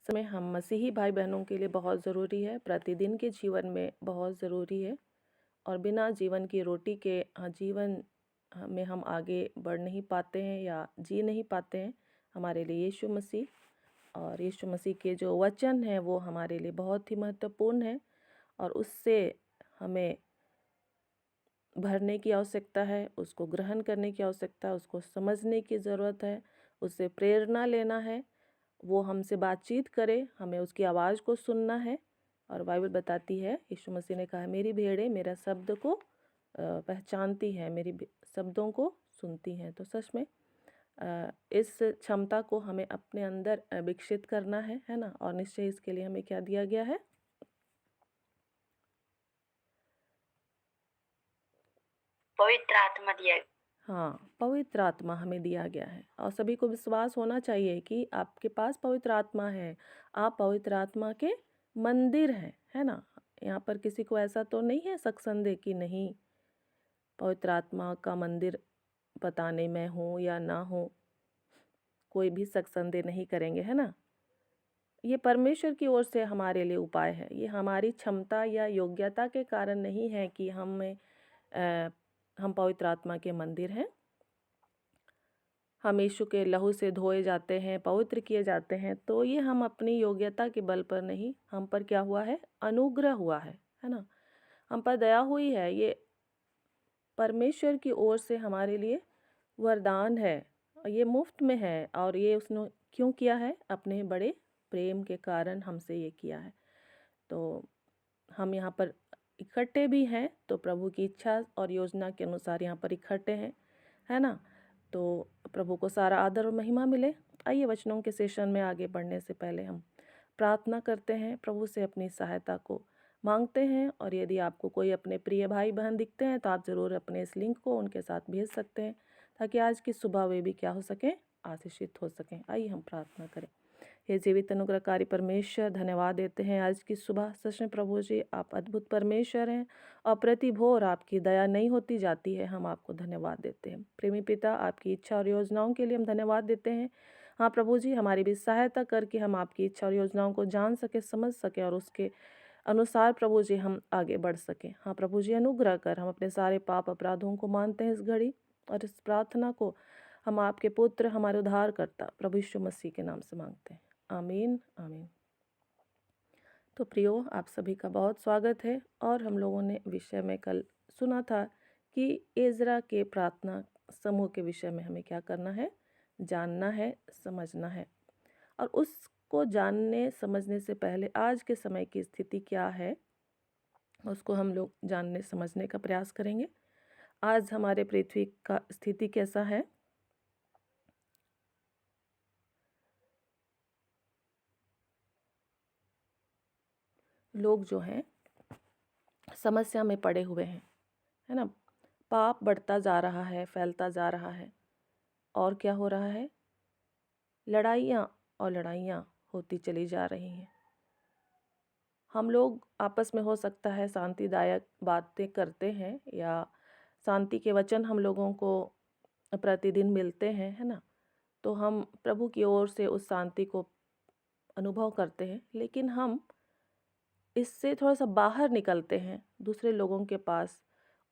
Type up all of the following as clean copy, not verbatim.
समय हम मसीही भाई बहनों के लिए बहुत ज़रूरी है, प्रतिदिन के जीवन में बहुत ज़रूरी है। और बिना जीवन की रोटी के जीवन में हम आगे बढ़ नहीं पाते हैं या जी नहीं पाते हैं। हमारे लिए यीशु मसीह और यीशु मसीह के जो वचन हैं वो हमारे लिए बहुत ही महत्वपूर्ण है और उससे हमें भरने की आवश्यकता है, उसको ग्रहण करने की आवश्यकता है, उसको समझने की ज़रूरत है, उससे प्रेरणा लेना है, वो हमसे बातचीत करे, हमें उसकी आवाज़ को सुनना है। और बाइबल बताती है, यीशु मसीह ने कहा, मेरी भेड़ें मेरा शब्द को पहचानती हैं, मेरी शब्दों को सुनती हैं। तो सच में इस क्षमता को हमें अपने अंदर विकसित करना है ना। और निश्चय इसके लिए हमें क्या दिया गया है? पवित्र आत्मा दिया। हाँ, पवित्र आत्मा हमें दिया गया है और सभी को विश्वास होना चाहिए कि आपके पास पवित्र आत्मा है। आप पवित्र आत्मा के मंदिर हैं, है ना। यहाँ पर किसी को ऐसा तो नहीं है शक संदेह कि नहीं, पवित्र आत्मा का मंदिर पता नहीं मैं हूँ या ना हूँ, कोई भी शक संदेह नहीं करेंगे, है ना। ये परमेश्वर की ओर से हमारे लिए उपाय है। ये हमारी क्षमता या योग्यता के कारण नहीं है कि हम पवित्र आत्मा के मंदिर हैं। हम यीशु के लहू से धोए जाते हैं, पवित्र किए जाते हैं, तो ये हम अपनी योग्यता के बल पर नहीं, हम पर क्या हुआ है? अनुग्रह हुआ है ना। हम पर दया हुई है। ये परमेश्वर की ओर से हमारे लिए वरदान है और ये मुफ्त में है। और ये उसने क्यों किया है? अपने बड़े प्रेम के कारण हमसे ये किया है। तो हम यहाँ पर इकट्ठे भी हैं तो प्रभु की इच्छा और योजना के अनुसार यहाँ पर इकट्ठे हैं, है ना। तो प्रभु को सारा आदर और महिमा मिले। आइए वचनों के सेशन में आगे बढ़ने से पहले हम प्रार्थना करते हैं, प्रभु से अपनी सहायता को मांगते हैं। और यदि आपको कोई अपने प्रिय भाई बहन दिखते हैं तो आप ज़रूर अपने इस लिंक को उनके साथ भेज सकते हैं ताकि आज की सुबह वे भी क्या हो सकें? आशीषित हो सकें। आइए हम प्रार्थना करें। हे जीवित अनुग्रहकारी परमेश्वर, धन्यवाद देते हैं आज की सुबह। सच में प्रभु जी, आप अद्भुत परमेश्वर हैं और प्रति भोर आपकी दया नहीं होती जाती है। हम आपको धन्यवाद देते हैं। प्रेमी पिता, आपकी इच्छा और योजनाओं के लिए हम धन्यवाद देते हैं। हाँ प्रभु जी, हमारी भी सहायता करके हम आपकी इच्छा और योजनाओं को जान सके, समझ सके और उसके अनुसार प्रभु जी हम आगे बढ़ सकें। हाँ प्रभु जी, अनुग्रह कर। हम अपने सारे पाप अपराधों को मानते हैं इस घड़ी और इस प्रार्थना को हम आपके पुत्र, हमारे उद्धारकर्ता प्रभु यीशु मसीह के नाम से मांगते हैं। आमीन आमीन। तो प्रियो, आप सभी का बहुत स्वागत है। और हम लोगों ने विषय में कल सुना था कि एजरा के प्रार्थना समूह के विषय में हमें क्या करना है? जानना है, समझना है। और उसको जानने समझने से पहले आज के समय की स्थिति क्या है उसको हम लोग जानने समझने का प्रयास करेंगे। आज हमारे पृथ्वी का स्थिति कैसा है? लोग जो हैं समस्या में पड़े हुए हैं, है ना। पाप बढ़ता जा रहा है, फैलता जा रहा है। और क्या हो रहा है? लड़ाइयाँ और लड़ाइयाँ होती चली जा रही हैं। हम लोग आपस में हो सकता है शांतिदायक बातें करते हैं या शांति के वचन हम लोगों को प्रतिदिन मिलते हैं, है ना। तो हम प्रभु की ओर से उस शांति को अनुभव करते हैं, लेकिन हम इससे थोड़ा सा बाहर निकलते हैं दूसरे लोगों के पास।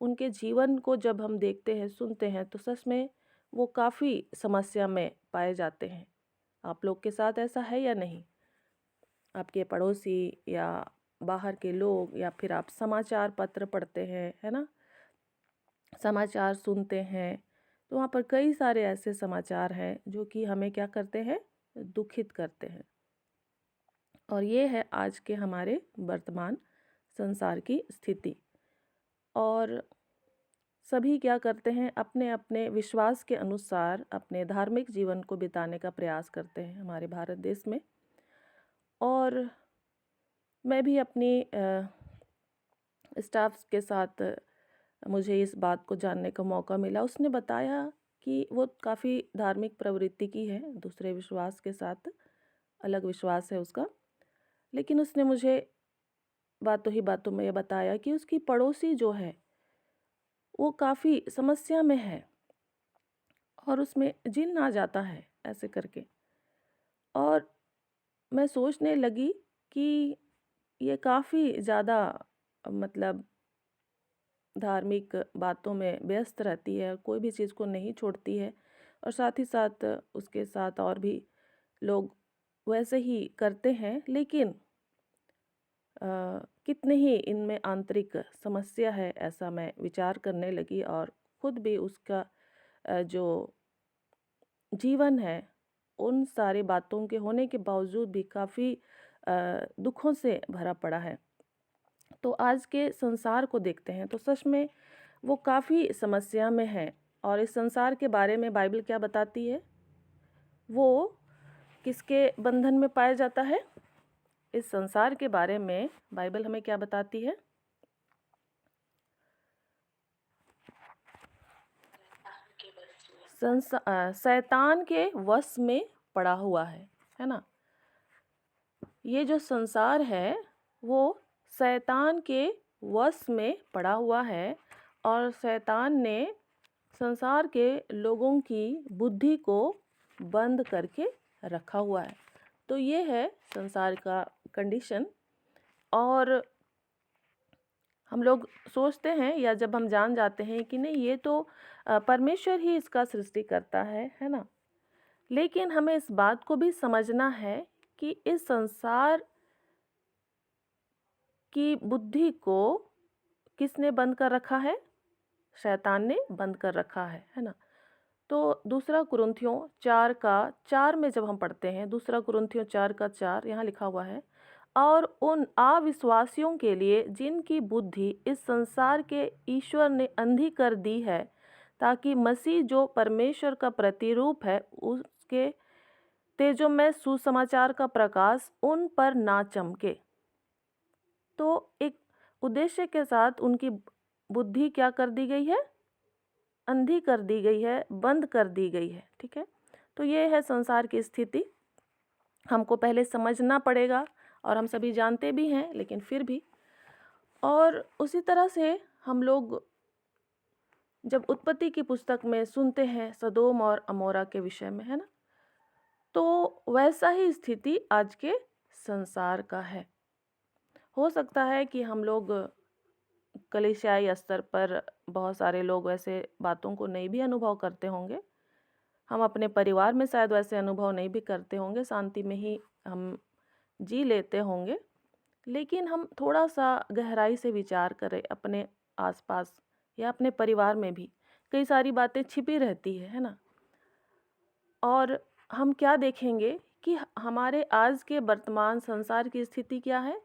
उनके जीवन को जब हम देखते हैं, सुनते हैं, तो सच में वो काफ़ी समस्या में पाए जाते हैं। आप लोग के साथ ऐसा है या नहीं? आपके पड़ोसी या बाहर के लोग, या फिर आप समाचार पत्र पढ़ते हैं, है ना, समाचार सुनते हैं, तो वहाँ पर कई सारे ऐसे समाचार हैं जो कि हमें क्या करते हैं? दुखित करते हैं। और ये है आज के हमारे वर्तमान संसार की स्थिति। और सभी क्या करते हैं? अपने अपने विश्वास के अनुसार अपने धार्मिक जीवन को बिताने का प्रयास करते हैं हमारे भारत देश में। और मैं भी अपनी स्टाफ के साथ मुझे इस बात को जानने का मौका मिला। उसने बताया कि वो काफ़ी धार्मिक प्रवृत्ति की है, दूसरे विश्वास के साथ अलग विश्वास है उसका। लेकिन उसने मुझे बातों ही बातों में ये बताया कि उसकी पड़ोसी जो है वो काफ़ी समस्या में है और उसमें जिन आ जाता है ऐसे करके। और मैं सोचने लगी कि ये काफ़ी ज़्यादा मतलब धार्मिक बातों में व्यस्त रहती है, कोई भी चीज़ को नहीं छोड़ती है और साथ ही साथ उसके साथ और भी लोग वैसे ही करते हैं, लेकिन अ, कितने ही इनमें आंतरिक समस्या है, ऐसा मैं विचार करने लगी और खुद भी उसका जो जीवन है, उन सारी बातों के होने के बावजूद भी काफ़ी दुखों से भरा पड़ा है। तो आज के संसार को देखते हैं तो सच में वो काफ़ी समस्या में है और इस संसार के बारे में बाइबल क्या बताती है? वो किसके बंधन में पाया जाता है? इस संसार के बारे में बाइबल हमें क्या बताती है? शैतान के वश में पड़ा हुआ है ना? ये जो संसार है वो शैतान के वश में पड़ा हुआ है और शैतान ने संसार के लोगों की बुद्धि को बंद करके रखा हुआ है। तो ये है संसार का कंडीशन। और हम लोग सोचते हैं या जब हम जान जाते हैं कि नहीं, ये तो परमेश्वर ही इसका सृष्टि करता है ना? लेकिन हमें इस बात को भी समझना है कि इस संसार की बुद्धि को किसने बंद कर रखा है? शैतान ने बंद कर रखा है ना? तो दूसरा कुरिन्थियों 4 का 4 में जब हम पढ़ते हैं, दूसरा कुरिन्थियों 4 का 4 यहाँ लिखा हुआ है, और उन अविश्वासियों के लिए जिनकी बुद्धि इस संसार के ईश्वर ने अंधी कर दी है, ताकि मसीह जो परमेश्वर का प्रतिरूप है उसके तेजोमय सुसमाचार का प्रकाश उन पर ना चमके। तो एक उद्देश्य के साथ उनकी बुद्धि क्या कर दी गई है? अंधी कर दी गई है, बंद कर दी गई है। ठीक है, तो ये है संसार की स्थिति। हमको पहले समझना पड़ेगा और हम सभी जानते भी हैं, लेकिन फिर भी। और उसी तरह से हम लोग जब उत्पत्ति की पुस्तक में सुनते हैं सदोम और अमोरा के विषय में, है ना, तो वैसा ही स्थिति आज के संसार का है। हो सकता है कि हम लोग कलीसियाई स्तर पर बहुत सारे लोग वैसे बातों को नहीं भी अनुभव करते होंगे। हम अपने परिवार में शायद वैसे अनुभव नहीं भी करते होंगे, शांति में ही हम जी लेते होंगे। लेकिन हम थोड़ा-सा गहराई से विचार करें अपने आस-पास या अपने परिवार में भी कई सारी बातें छिपी रहती है ना? और हम क्या देखेंगे कि हमारे आज के वर्तमान संसार की स्थिति क्या है?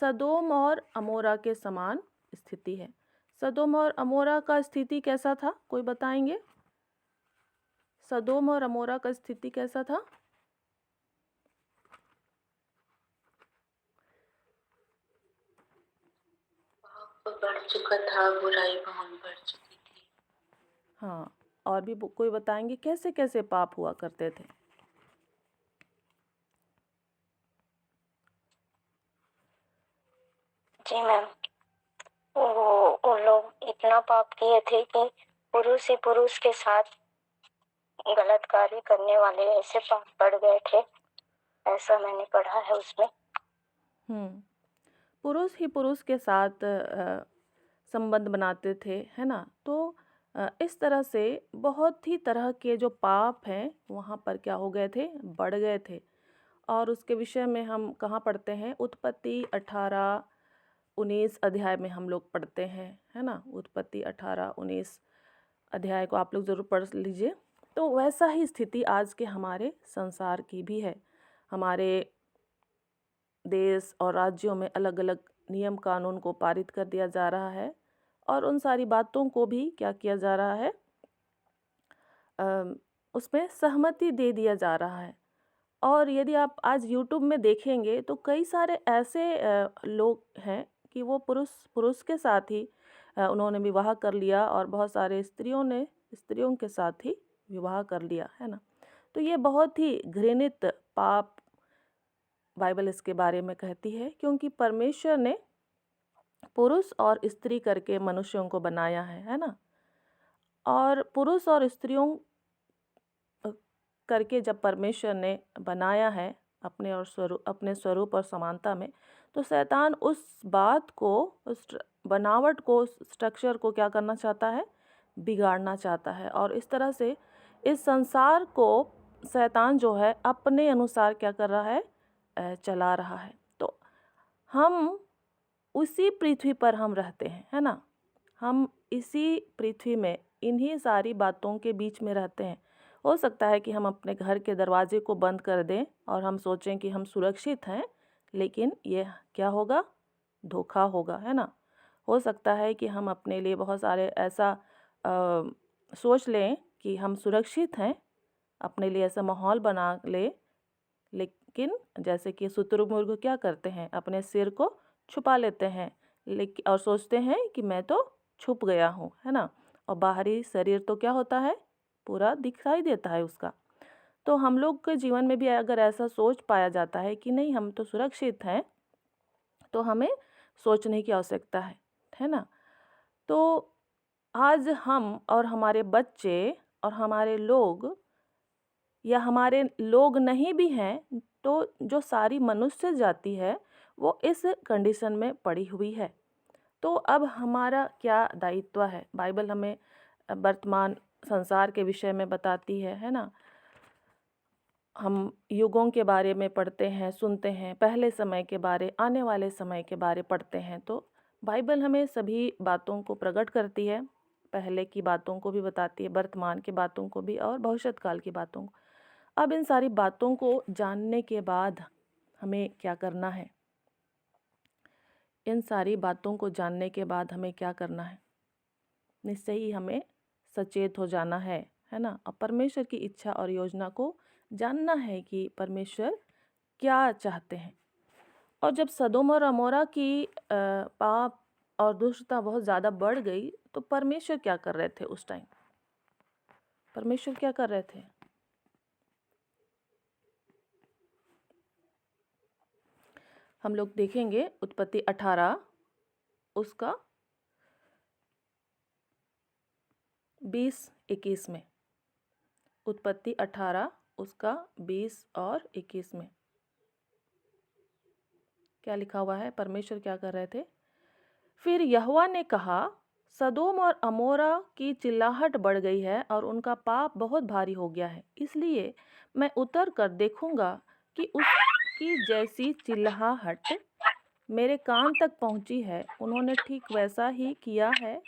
सदोम और अमोरा के समान स्थिति है। सदोम और अमोरा का स्थिति कैसा था? कोई बताएँगे? सदोम और अमोरा का स्थिति कैसा था? बढ़ चुका था, बुराई बहुत बढ़ चुकी थी। हाँ, और भी कोई बताएँगे कैसे-कैसे पाप हुआ करते थे? जी मैम, वो लोग इतना पाप किए थे कि पुरुष ही पुरुष के साथ गलत कार्य करने वाले ऐसे पाप बढ़ गए थे, ऐसा मैंने पढ़ा है उसमें। पुरुष ही पुरुष के साथ संबंध बनाते थे, है ना? तो इस तरह से बहुत ही तरह के जो पाप हैं वहाँ पर क्या हो गए थे? बढ़ गए थे। और उसके विषय में हम कहाँ पढ़ते हैं? उत्पत्ति 18-19 अध्याय में हम लोग पढ़ते हैं, है ना? उत्पत्ति 18-19 अध्याय को आप लोग ज़रूर पढ़ लीजिए। तो वैसा ही स्थिति आज के हमारे संसार की भी है। हमारे देश और राज्यों में अलग-अलग नियम कानून को पारित कर दिया जा रहा है और उन सारी बातों को भी क्या किया जा रहा है? उसमें सहमति दे दिया जा रहा है। और यदि आप आज यूट्यूब में देखेंगे तो कई सारे ऐसे लोग हैं कि वो पुरुष पुरुष के साथ ही उन्होंने विवाह कर लिया और बहुत सारे स्त्रियों ने स्त्रियों के साथ ही विवाह कर लिया, है ना? तो ये बहुत ही घृणित पाप बाइबल इसके बारे में कहती है, क्योंकि परमेश्वर ने पुरुष और स्त्री करके मनुष्यों को बनाया है ना? और पुरुष और स्त्रियों करके जब परमेश्वर ने बनाया है अपने स्वरूप और समानता में, तो शैतान उस बात को, उस बनावट को, उस स्ट्रक्चर को क्या करना चाहता है? बिगाड़ना चाहता है। और इस तरह से इस संसार को शैतान जो है अपने अनुसार क्या कर रहा है? चला रहा है। तो हम उसी पृथ्वी पर हम रहते हैं, है ना? हम इसी पृथ्वी में इन्हीं सारी बातों के बीच में रहते हैं। हो सकता है कि हम अपने घर के दरवाजे को बंद कर दें और हम सोचें कि हम सुरक्षित हैं, लेकिन ये क्या होगा? धोखा होगा, है ना? हो सकता है कि हम अपने लिए बहुत सारे ऐसा सोच लें कि हम सुरक्षित हैं, अपने लिए ऐसा माहौल बना लें, लेकिन जैसे कि शुतुरमुर्ग क्या करते हैं? अपने सिर को छुपा लेते हैं, लेकिन और सोचते हैं कि मैं तो छुप गया हूँ, है ना? और बाहरी शरीर तो क्या होता है? पूरा दिखाई देता है उसका। तो हम लोग के जीवन में भी अगर ऐसा सोच पाया जाता है कि नहीं हम तो सुरक्षित हैं, तो हमें सोचने की आवश्यकता है ना? तो आज हम और हमारे बच्चे और हमारे लोग, या हमारे लोग नहीं भी हैं, तो जो सारी मनुष्य जाति है वो इस कंडीशन में पड़ी हुई है। तो अब हमारा क्या दायित्व है? बाइबल हमें वर्तमान संसार के विषय में बताती है ना? हम युगों के बारे में पढ़ते हैं, सुनते हैं, पहले समय के बारे, आने वाले समय के बारे पढ़ते हैं। तो बाइबल हमें सभी बातों को प्रकट करती है, पहले की बातों को भी बताती है, वर्तमान की बातों को भी और भविष्यत काल की बातों को। अब इन सारी बातों को जानने के बाद हमें क्या करना है? इन सारी बातों को जानने के बाद हमें क्या करना है? निश्चय ही हमें सचेत हो जाना है ना? और परमेश्वर की इच्छा और योजना को जानना है कि परमेश्वर क्या चाहते हैं। और जब सदोम और अमोरा की पाप और दुष्टता बहुत ज़्यादा बढ़ गई, तो परमेश्वर क्या कर रहे थे उस टाइम? परमेश्वर क्या कर रहे थे? हम लोग देखेंगे उत्पत्ति 18 उसका 20-21 में। उत्पत्ति 18 उसका 20 और 21 में क्या लिखा हुआ है? परमेश्वर क्या कर रहे थे? फिर यहोवा ने कहा, सदोम और अमोरा की चिल्लाहट बढ़ गई है और उनका पाप बहुत भारी हो गया है, इसलिए मैं उतर कर देखूंगा कि उसकी जैसी चिल्लाहट मेरे कान तक पहुंची है। उन्होंने ठीक वैसा ही किया है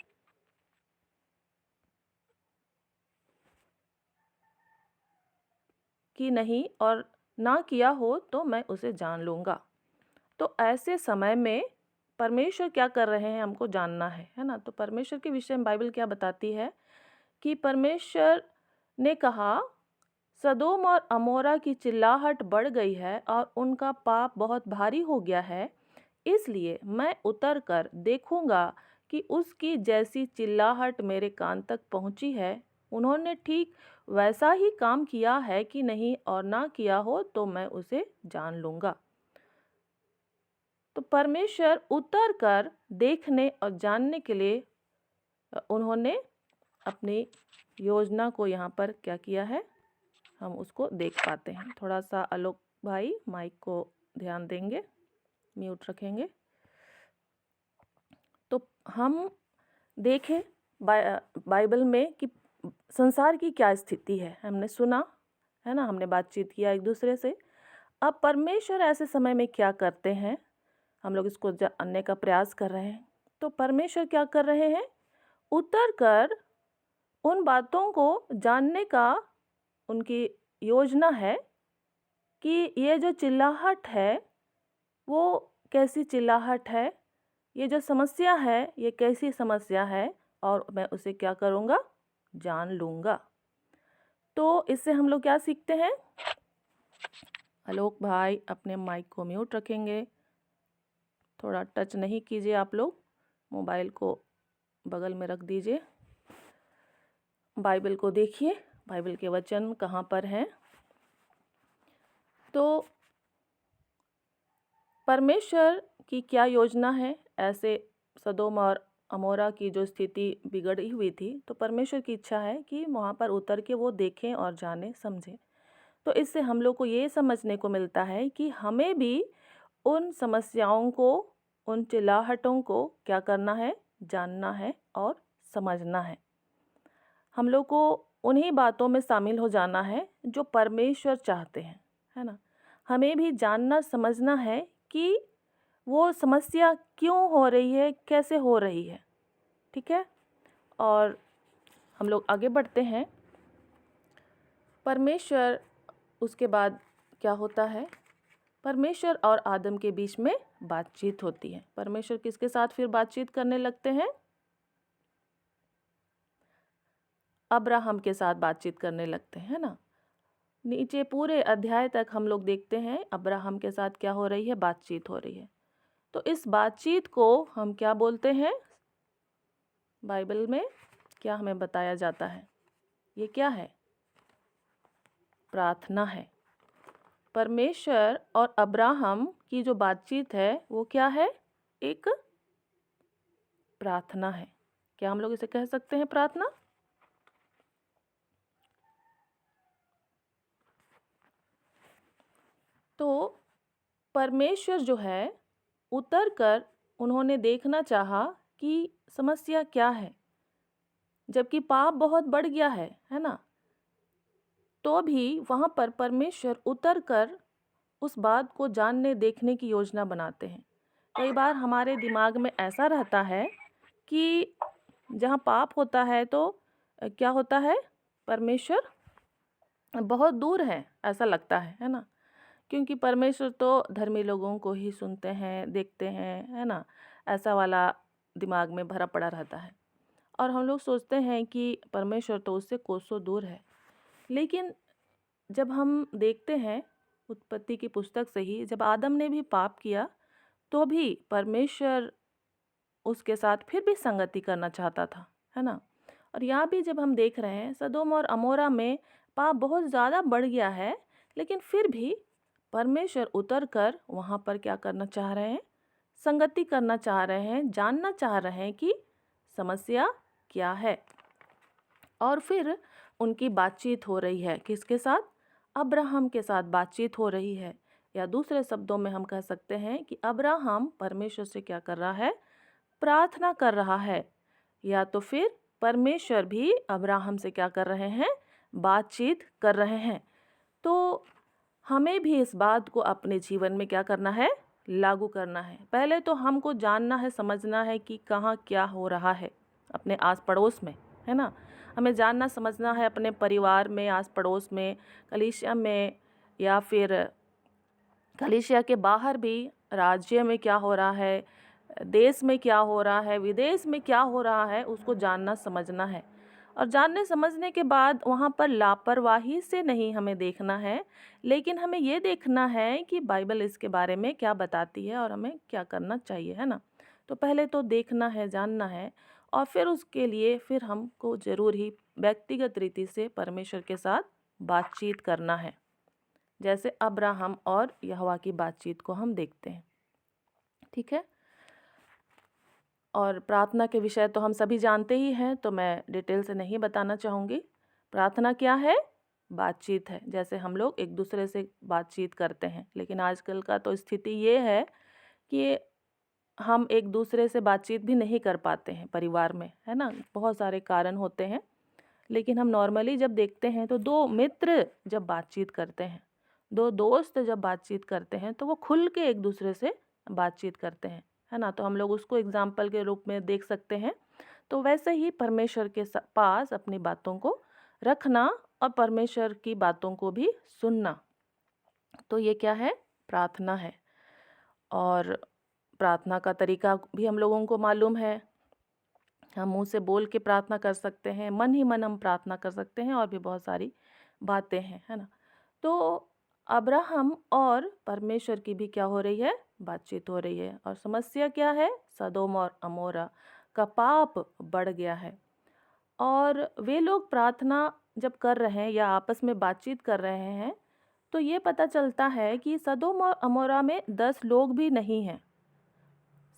कि नहीं, और ना किया हो तो मैं उसे जान लूंगा। तो ऐसे समय में परमेश्वर क्या कर रहे हैं हमको जानना है ना? तो परमेश्वर के विषय में बाइबल क्या बताती है कि परमेश्वर ने कहा, सदोम और अमोरा की चिल्लाहट बढ़ गई है और उनका पाप बहुत भारी हो गया है, इसलिए मैं उतर कर देखूंगा कि उसकी जैसी चिल्लाहट मेरे कान तक पहुंची है। उन्होंने ठीक वैसा ही काम किया है कि नहीं, और ना किया हो तो मैं उसे जान लूंगा। तो परमेश्वर उतर कर देखने और जानने के लिए उन्होंने अपनी योजना को यहाँ पर क्या किया है, हम उसको देख पाते हैं। थोड़ा सा आलोक भाई माइक को ध्यान देंगे, म्यूट रखेंगे। तो हम देखें बाइबल में कि संसार की क्या स्थिति है। हमने सुना है ना, हमने बातचीत किया एक दूसरे से। अब परमेश्वर ऐसे समय में क्या करते हैं, हम लोग इसको जानने का प्रयास कर रहे हैं। तो परमेश्वर क्या कर रहे हैं? उतर कर उन बातों को जानने का उनकी योजना है कि ये जो चिल्लाहट है वो कैसी चिल्लाहट है, ये जो समस्या है ये कैसी समस्या है, और मैं उसे क्या करूँगा? जान लूँगा। तो इससे हम लोग क्या सीखते हैं? आलोक भाई अपने माइक को म्यूट रखेंगे, थोड़ा टच नहीं कीजिए, आप लोग मोबाइल को बगल में रख दीजिए। बाइबल को देखिए, बाइबल के वचन कहाँ पर हैं। तो परमेश्वर की क्या योजना है? ऐसे सदोम और अमोरा की जो स्थिति बिगड़ी हुई थी, तो परमेश्वर की इच्छा है कि वहाँ पर उतर के वो देखें और जाने समझें। तो इससे हम लोग को ये समझने को मिलता है कि हमें भी उन समस्याओं को, उन चिल्लाहटों को क्या करना है, जानना है और समझना है। हम लोग को उन्हीं बातों में शामिल हो जाना है जो परमेश्वर चाहते हैं, है ना। हमें भी जानना समझना है कि वो समस्या क्यों हो रही है, कैसे हो रही है, ठीक है। और हम लोग आगे बढ़ते हैं। परमेश्वर, उसके बाद क्या होता है, परमेश्वर और आदम के बीच में बातचीत होती है। परमेश्वर किसके साथ फिर बातचीत करने लगते हैं, अब्राहम के साथ बातचीत करने लगते हैं, है ना। नीचे पूरे अध्याय तक हम लोग देखते हैं अब्राहम के साथ क्या हो रही है, बातचीत हो रही है। तो इस बातचीत को हम क्या बोलते हैं, बाइबल में क्या हमें बताया जाता है, ये क्या है, प्रार्थना है। परमेश्वर और अब्राहम की जो बातचीत है वो क्या है, एक प्रार्थना है। क्या हम लोग इसे कह सकते हैं प्रार्थना? तो परमेश्वर जो है उतर कर उन्होंने देखना चाहा कि समस्या क्या है, जबकि पाप बहुत बढ़ गया है ना। तो भी वहाँ पर परमेश्वर उतर कर उस बात को जानने देखने की योजना बनाते हैं। कई बार हमारे दिमाग में ऐसा रहता है कि जहाँ पाप होता है तो क्या होता है, परमेश्वर बहुत दूर है, ऐसा लगता है ना। क्योंकि परमेश्वर तो धर्मी लोगों को ही सुनते हैं, देखते हैं, है ना। ऐसा वाला दिमाग में भरा पड़ा रहता है और हम लोग सोचते हैं कि परमेश्वर तो उससे कोसों दूर है। लेकिन जब हम देखते हैं उत्पत्ति की पुस्तक से ही, जब आदम ने भी पाप किया तो भी परमेश्वर उसके साथ फिर भी संगति करना चाहता था, है ना। और यहाँ भी जब हम देख रहे हैं सदोम और अमोरा में पाप बहुत ज़्यादा बढ़ गया है, लेकिन फिर भी परमेश्वर उतर कर वहाँ पर क्या करना चाह रहे हैं, संगति करना चाह रहे हैं, जानना चाह रहे हैं कि समस्या क्या है। और फिर उनकी बातचीत हो रही है, किसके साथ, अब्राहम के साथ बातचीत हो रही है। या दूसरे शब्दों में हम कह सकते हैं कि अब्राहम परमेश्वर से क्या कर रहा है, प्रार्थना कर रहा है। या तो फिर परमेश्वर भी अब्राहम से क्या कर रहे हैं, बातचीत कर रहे हैं। तो हमें भी इस बात को अपने जीवन में क्या करना है, लागू करना है। पहले तो हमको जानना है, समझना है कि कहाँ क्या हो रहा है अपने आस पड़ोस में, है ना। हमें जानना समझना है अपने परिवार में, आस पड़ोस में, कलीसिया में, या फिर कलीसिया के बाहर भी राज्य में क्या हो रहा है, देश में क्या हो रहा है, विदेश में क्या हो रहा है, उसको जानना समझना है। और जानने समझने के बाद वहाँ पर लापरवाही से नहीं हमें देखना है, लेकिन हमें ये देखना है कि बाइबल इसके बारे में क्या बताती है और हमें क्या करना चाहिए, है ना। तो पहले तो देखना है, जानना है, और फिर उसके लिए फिर हमको ज़रूर ही व्यक्तिगत रीति से परमेश्वर के साथ बातचीत करना है, जैसे अब्राहम और यहोवा की बातचीत को हम देखते हैं, ठीक है। और प्रार्थना के विषय तो हम सभी जानते ही हैं, तो मैं डिटेल से नहीं बताना चाहूँगी। प्रार्थना क्या है, बातचीत है, जैसे हम लोग एक दूसरे से बातचीत करते हैं। लेकिन आजकल का तो स्थिति ये है कि हम एक दूसरे से बातचीत भी नहीं कर पाते हैं परिवार में, है ना। बहुत सारे कारण होते हैं, लेकिन हम नॉर्मली जब देखते हैं तो दो मित्र जब बातचीत करते हैं, दो दोस्त जब बातचीत करते हैं, तो वो खुल के एक दूसरे से बातचीत करते हैं, है ना। तो हम लोग उसको एग्जाम्पल के रूप में देख सकते हैं। तो वैसे ही परमेश्वर के पास अपनी बातों को रखना और परमेश्वर की बातों को भी सुनना, तो ये क्या है, प्रार्थना है। और प्रार्थना का तरीका भी हम लोगों को मालूम है। हम मुंह से बोल के प्रार्थना कर सकते हैं, मन ही मन हम प्रार्थना कर सकते हैं, और भी बहुत सारी बातें हैं, है ना। तो अब्राहम और परमेश्वर की भी क्या हो रही है, बातचीत हो रही है। और समस्या क्या है, सदोम और अमोरा का पाप बढ़ गया है। और वे लोग प्रार्थना जब कर रहे हैं या आपस में बातचीत कर रहे हैं, तो ये पता चलता है कि सदोम और अमोरा में 10 लोग भी नहीं हैं।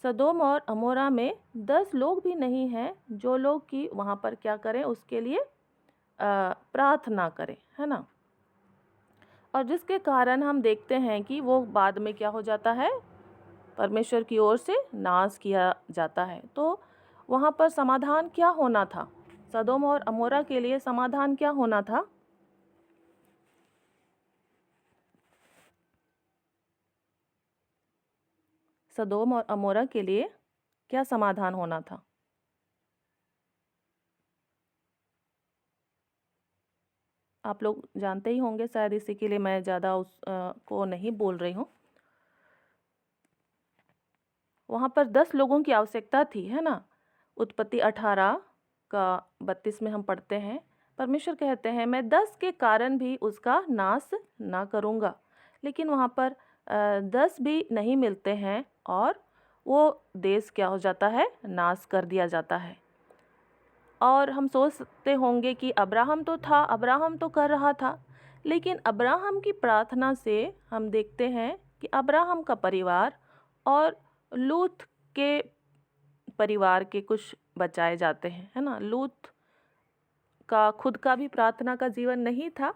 सदोम और अमोरा में 10 लोग भी नहीं हैं जो लोग कि वहाँ पर क्या करें, उसके लिए प्रार्थना करें, है ना। और जिसके कारण हम देखते हैं कि वो बाद में क्या हो जाता है, परमेश्वर की ओर से नाश किया जाता है। तो वहाँ पर समाधान क्या होना था? सदोम और अमोरा के लिए समाधान क्या होना था? सदोम और अमोरा के लिए क्या समाधान होना था? आप लोग जानते ही होंगे शायद, इसी के लिए मैं ज़्यादा को नहीं बोल रही हूँ। वहाँ पर 10 लोगों की आवश्यकता थी, है ना? उत्पत्ति 18 का 32 में हम पढ़ते हैं, परमेश्वर कहते हैं मैं 10 के कारण भी उसका नाश ना करूँगा। लेकिन वहाँ पर 10 भी नहीं मिलते हैं और वो देश क्या हो जाता है, नाश कर दिया जाता है। और हम सोचते होंगे कि अब्राहम तो था, अब्राहम तो कर रहा था, लेकिन अब्राहम की प्रार्थना से हम देखते हैं कि अब्राहम का परिवार और लूत के परिवार के कुछ बचाए जाते हैं, है ना? लूत का खुद का भी प्रार्थना का जीवन नहीं था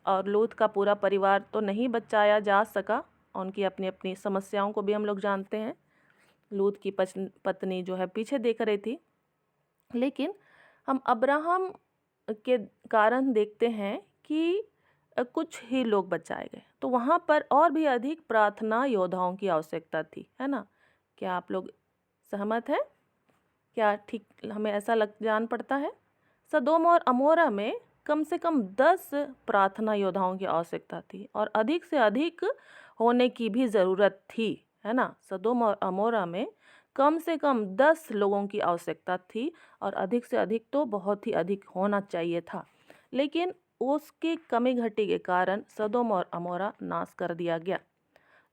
और लूत का पूरा परिवार तो नहीं बचाया जा सका। उनकी अपनी अपनी समस्याओं को भी हम लोग जानते हैं। लूत की पत्नी जो है पीछे देख रही थी, लेकिन हम अब्राहम के कारण देखते हैं कि कुछ ही लोग बचाए गए। तो वहाँ पर और भी अधिक प्रार्थना योद्धाओं की आवश्यकता थी, है ना? क्या आप लोग सहमत हैं? क्या ठीक हमें ऐसा जान पड़ता है? सदोम और अमोरा में कम से कम 10 प्रार्थना योद्धाओं की आवश्यकता थी और अधिक से अधिक होने की भी ज़रूरत थी, है ना? सदोम और अमोरा में कम से कम 10 लोगों की आवश्यकता थी और अधिक से अधिक तो बहुत ही अधिक होना चाहिए था। लेकिन उसकी कमी घटी के कारण सदोम और अमोरा नाश कर दिया गया।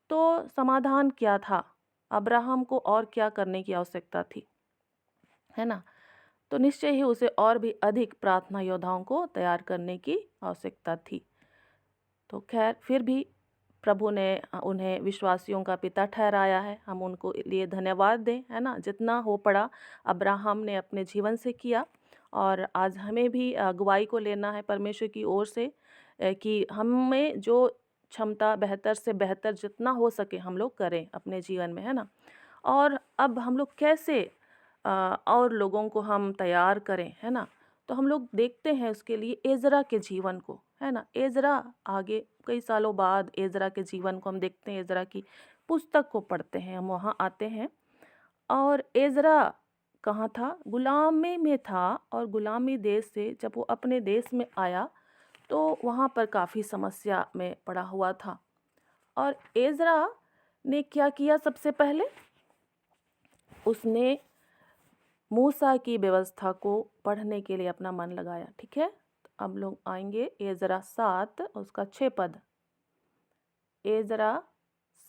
तो समाधान क्या था? अब्राहम को और क्या करने की आवश्यकता थी, है ना? तो निश्चय ही उसे और भी अधिक प्रार्थना योद्धाओं को तैयार करने की आवश्यकता थी। तो खैर फिर भी प्रभु ने उन्हें विश्वासियों का पिता ठहराया है, हम उनको लिए धन्यवाद दें, है ना? जितना हो पड़ा अब्राहम ने अपने जीवन से किया और आज हमें भी अगुवाई को लेना है परमेश्वर की ओर से कि हमें जो क्षमता बेहतर से बेहतर जितना हो सके हम लोग करें अपने जीवन में, है ना? और अब हम लोग कैसे और लोगों को हम तैयार करें, है ना? तो हम लोग देखते हैं उसके लिए एज़रा के जीवन को, है ना? एज़रा आगे कई सालों बाद एज़रा के जीवन को हम देखते हैं, एज़रा की पुस्तक को पढ़ते हैं, हम वहाँ आते हैं और एज़रा कहाँ था? गुलामी में था और गुलामी देश से जब वो अपने देश में आया तो वहाँ पर काफ़ी समस्या में पड़ा हुआ था। और एज़रा ने क्या किया सबसे पहले? उसने मूसा की व्यवस्था को पढ़ने के लिए अपना मन लगाया, ठीक है? तो अब लोग आएंगे एज़रा 7 उसका 6 पद। एज़रा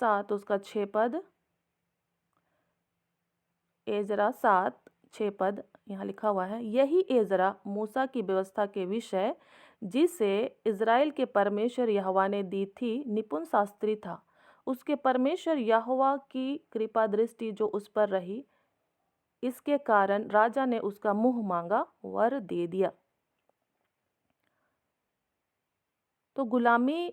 7 उसका 6 पद। एज़रा 7 6 पद यहाँ लिखा हुआ है, यही एज़रा मूसा की व्यवस्था के विषय जिसे इज़राइल के परमेश्वर यहोवा ने दी थी निपुण शास्त्री था। उसके परमेश्वर यहोवा की कृपा दृष्टि जो उस पर रही, इसके कारण राजा ने उसका मुंह मांगा वर दे दिया। तो गुलामी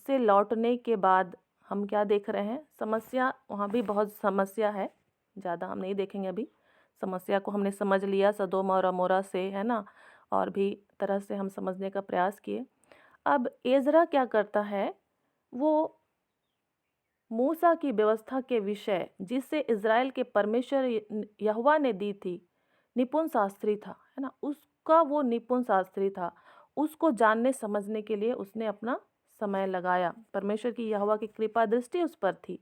से लौटने के बाद हम क्या देख रहे हैं? समस्या, वहाँ भी बहुत समस्या है, ज़्यादा हम नहीं देखेंगे अभी। समस्या को हमने समझ लिया सदोम और अमोरा से, है ना? और भी तरह से हम समझने का प्रयास किए। अब एज़रा क्या करता है? वो मूसा की व्यवस्था के विषय जिसे इज़राइल के परमेश्वर यहोवा ने दी थी, निपुण शास्त्री था, है ना? उसका वो निपुण शास्त्री था, उसको जानने समझने के लिए उसने अपना समय लगाया। परमेश्वर की यहोवा की कृपा दृष्टि उस पर थी।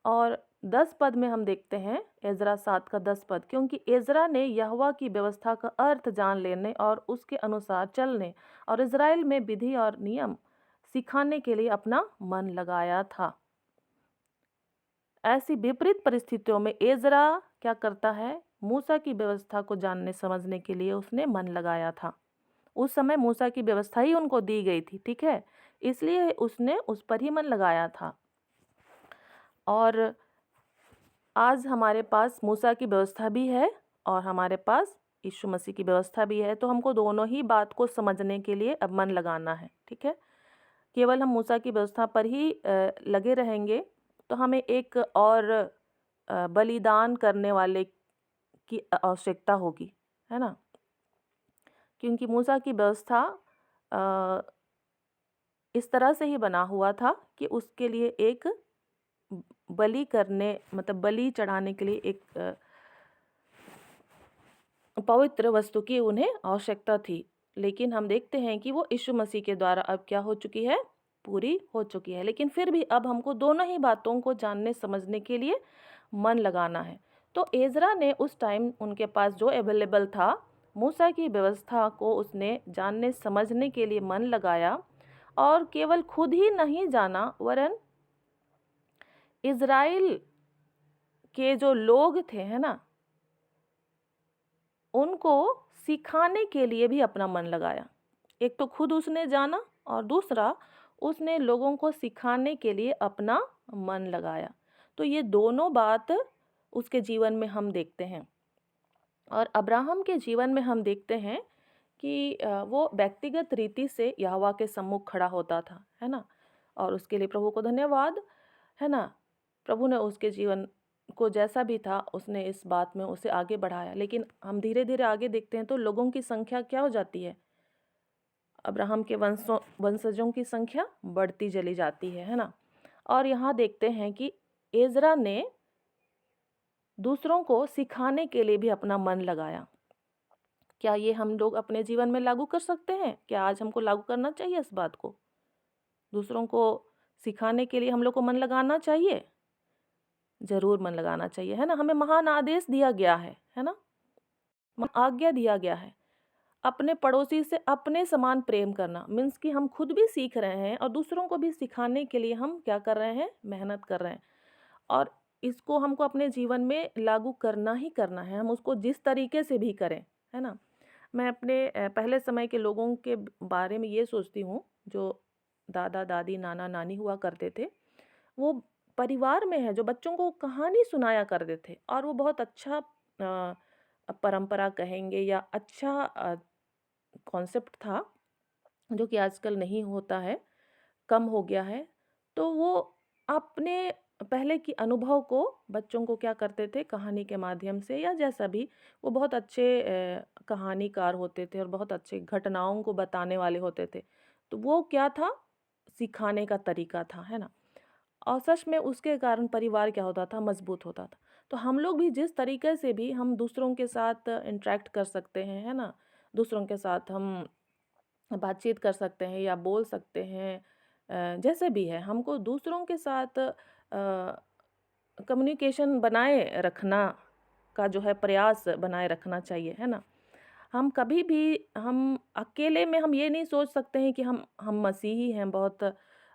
और 10 पद में हम देखते हैं, एज़रा 7 का 10 पद, क्योंकि एज़रा ने यहोवा की व्यवस्था का अर्थ जान लेने और उसके अनुसार चलने और इज़राइल में विधि और नियम सिखाने के लिए अपना मन लगाया था। ऐसी विपरीत परिस्थितियों में एज़रा क्या करता है? मूसा की व्यवस्था को जानने समझने के लिए उसने मन लगाया था। उस समय मूसा की व्यवस्था ही उनको दी गई थी, ठीक है? इसलिए उसने उस पर ही मन लगाया था। और आज हमारे पास मूसा की व्यवस्था भी है और हमारे पास यीशु मसीह की व्यवस्था भी है, तो हमको दोनों ही बात को समझने के लिए अब मन लगाना है, ठीक है? केवल हम मूसा की व्यवस्था पर ही लगे रहेंगे तो हमें एक और बलिदान करने वाले की आवश्यकता होगी, है ना? क्योंकि मूसा की व्यवस्था अ, इस तरह से ही बना हुआ था कि उसके लिए एक बलि करने मतलब बलि चढ़ाने के लिए एक पवित्र वस्तु की उन्हें आवश्यकता थी। लेकिन हम देखते हैं कि वो यीशु मसीह के द्वारा अब क्या हो चुकी है? पूरी हो चुकी है। लेकिन फिर भी अब हमको दोनों ही बातों को जानने समझने के लिए मन लगाना है। तो एज़रा ने उस टाइम उनके पास जो अवेलेबल था, मूसा की व्यवस्था को उसने जानने समझने के लिए मन लगाया और केवल खुद ही नहीं जाना वरन इज़राइल के जो लोग थे, है ना? उनको सिखाने के लिए भी अपना मन लगाया। एक तो खुद उसने जाना और दूसरा उसने लोगों को सिखाने के लिए अपना मन लगाया। तो ये दोनों बात उसके जीवन में हम देखते हैं। और अब्राहम के जीवन में हम देखते हैं कि वो व्यक्तिगत रीति से यहोवा के सम्मुख खड़ा होता था, है ना? और उसके लिए प्रभु को धन्यवाद, है ना? प्रभु ने उसके जीवन को जैसा भी था उसने इस बात में उसे आगे बढ़ाया। लेकिन हम धीरे-धीरे आगे देखते हैं तो लोगों की संख्या क्या हो जाती है? अब्राहम के वंशजों की संख्या बढ़ती चली जाती है ना? और यहाँ देखते हैं कि एज़रा ने दूसरों को सिखाने के लिए भी अपना मन लगाया। क्या ये हम लोग अपने जीवन में लागू कर सकते हैं? क्या आज हमको लागू करना चाहिए इस बात को? दूसरों को सिखाने के लिए हम लोग को मन लगाना चाहिए? ज़रूर मन लगाना चाहिए, है ना? हमें महान आदेश दिया गया है ना? आज्ञा दिया गया है। अपने पड़ोसी से अपने समान प्रेम करना मीन्स कि हम खुद भी सीख रहे हैं और दूसरों को भी सिखाने के लिए हम क्या कर रहे हैं? मेहनत कर रहे हैं। और इसको हमको अपने जीवन में लागू करना ही करना है, हम उसको जिस तरीके से भी करें, है ना? मैं अपने पहले समय के लोगों के बारे में ये सोचती हूँ, जो दादा-दादी, नाना-नानी हुआ करते थे, वो परिवार में है जो बच्चों को कहानी सुनाया करते थे और वो बहुत अच्छा परंपरा कहेंगे या अच्छा कॉन्सेप्ट था, जो कि आजकल नहीं होता है, कम हो गया है। तो वो अपने पहले की अनुभव को बच्चों को क्या करते थे कहानी के माध्यम से या जैसा भी, वो बहुत अच्छे कहानीकार होते थे और बहुत अच्छे घटनाओं को बताने वाले होते थे। तो वो क्या था? सिखाने का तरीका था, है ना? और सच में उसके कारण परिवार क्या होता था? मजबूत होता था। तो हम लोग भी जिस तरीके से भी हम दूसरों के साथ इंटरैक्ट कर सकते हैं, है ना? दूसरों के साथ हम बातचीत कर सकते हैं या बोल सकते हैं, जैसे भी है हमको दूसरों के साथ कम्युनिकेशन बनाए रखना का जो है प्रयास बनाए रखना चाहिए, है ना? हम कभी भी हम अकेले में हम ये नहीं सोच सकते हैं कि हम मसीही हैं, बहुत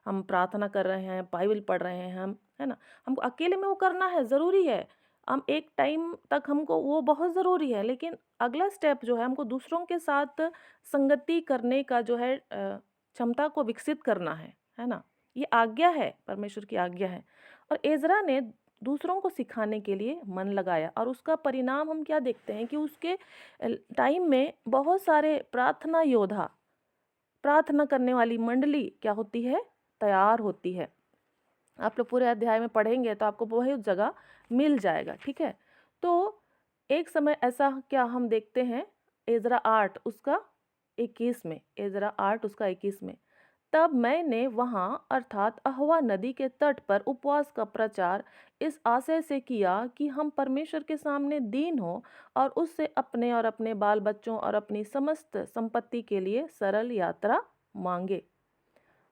हम प्रार्थना कर रहे हैं, बाइबल पढ़ रहे हैं हम, है ना? हमको अकेले में वो करना है, ज़रूरी है। हम एक टाइम तक हमको वो बहुत ज़रूरी है, लेकिन अगला स्टेप जो है हमको दूसरों के साथ संगति करने का जो है क्षमता को विकसित करना है ना? ये आज्ञा है, परमेश्वर की आज्ञा है। और एज़रा ने दूसरों को सिखाने के लिए मन लगाया और उसका परिणाम हम क्या देखते हैं कि उसके टाइम में बहुत सारे प्रार्थना योद्धा, प्रार्थना करने वाली मंडली क्या होती है? तैयार होती है। आप लोग पूरे अध्याय में पढ़ेंगे तो आपको वही जगह मिल जाएगा, ठीक है? तो एक समय ऐसा क्या हम देखते हैं एज़रा 8 उसका 21 में, एज़रा 8 उसका 21 में। तब मैंने वहाँ अर्थात अहवा नदी के तट पर उपवास का प्रचार इस आशय से किया कि हम परमेश्वर के सामने दीन हो और उससे अपने और अपने बाल बच्चों और अपनी समस्त संपत्ति के लिए सरल यात्रा मांगे।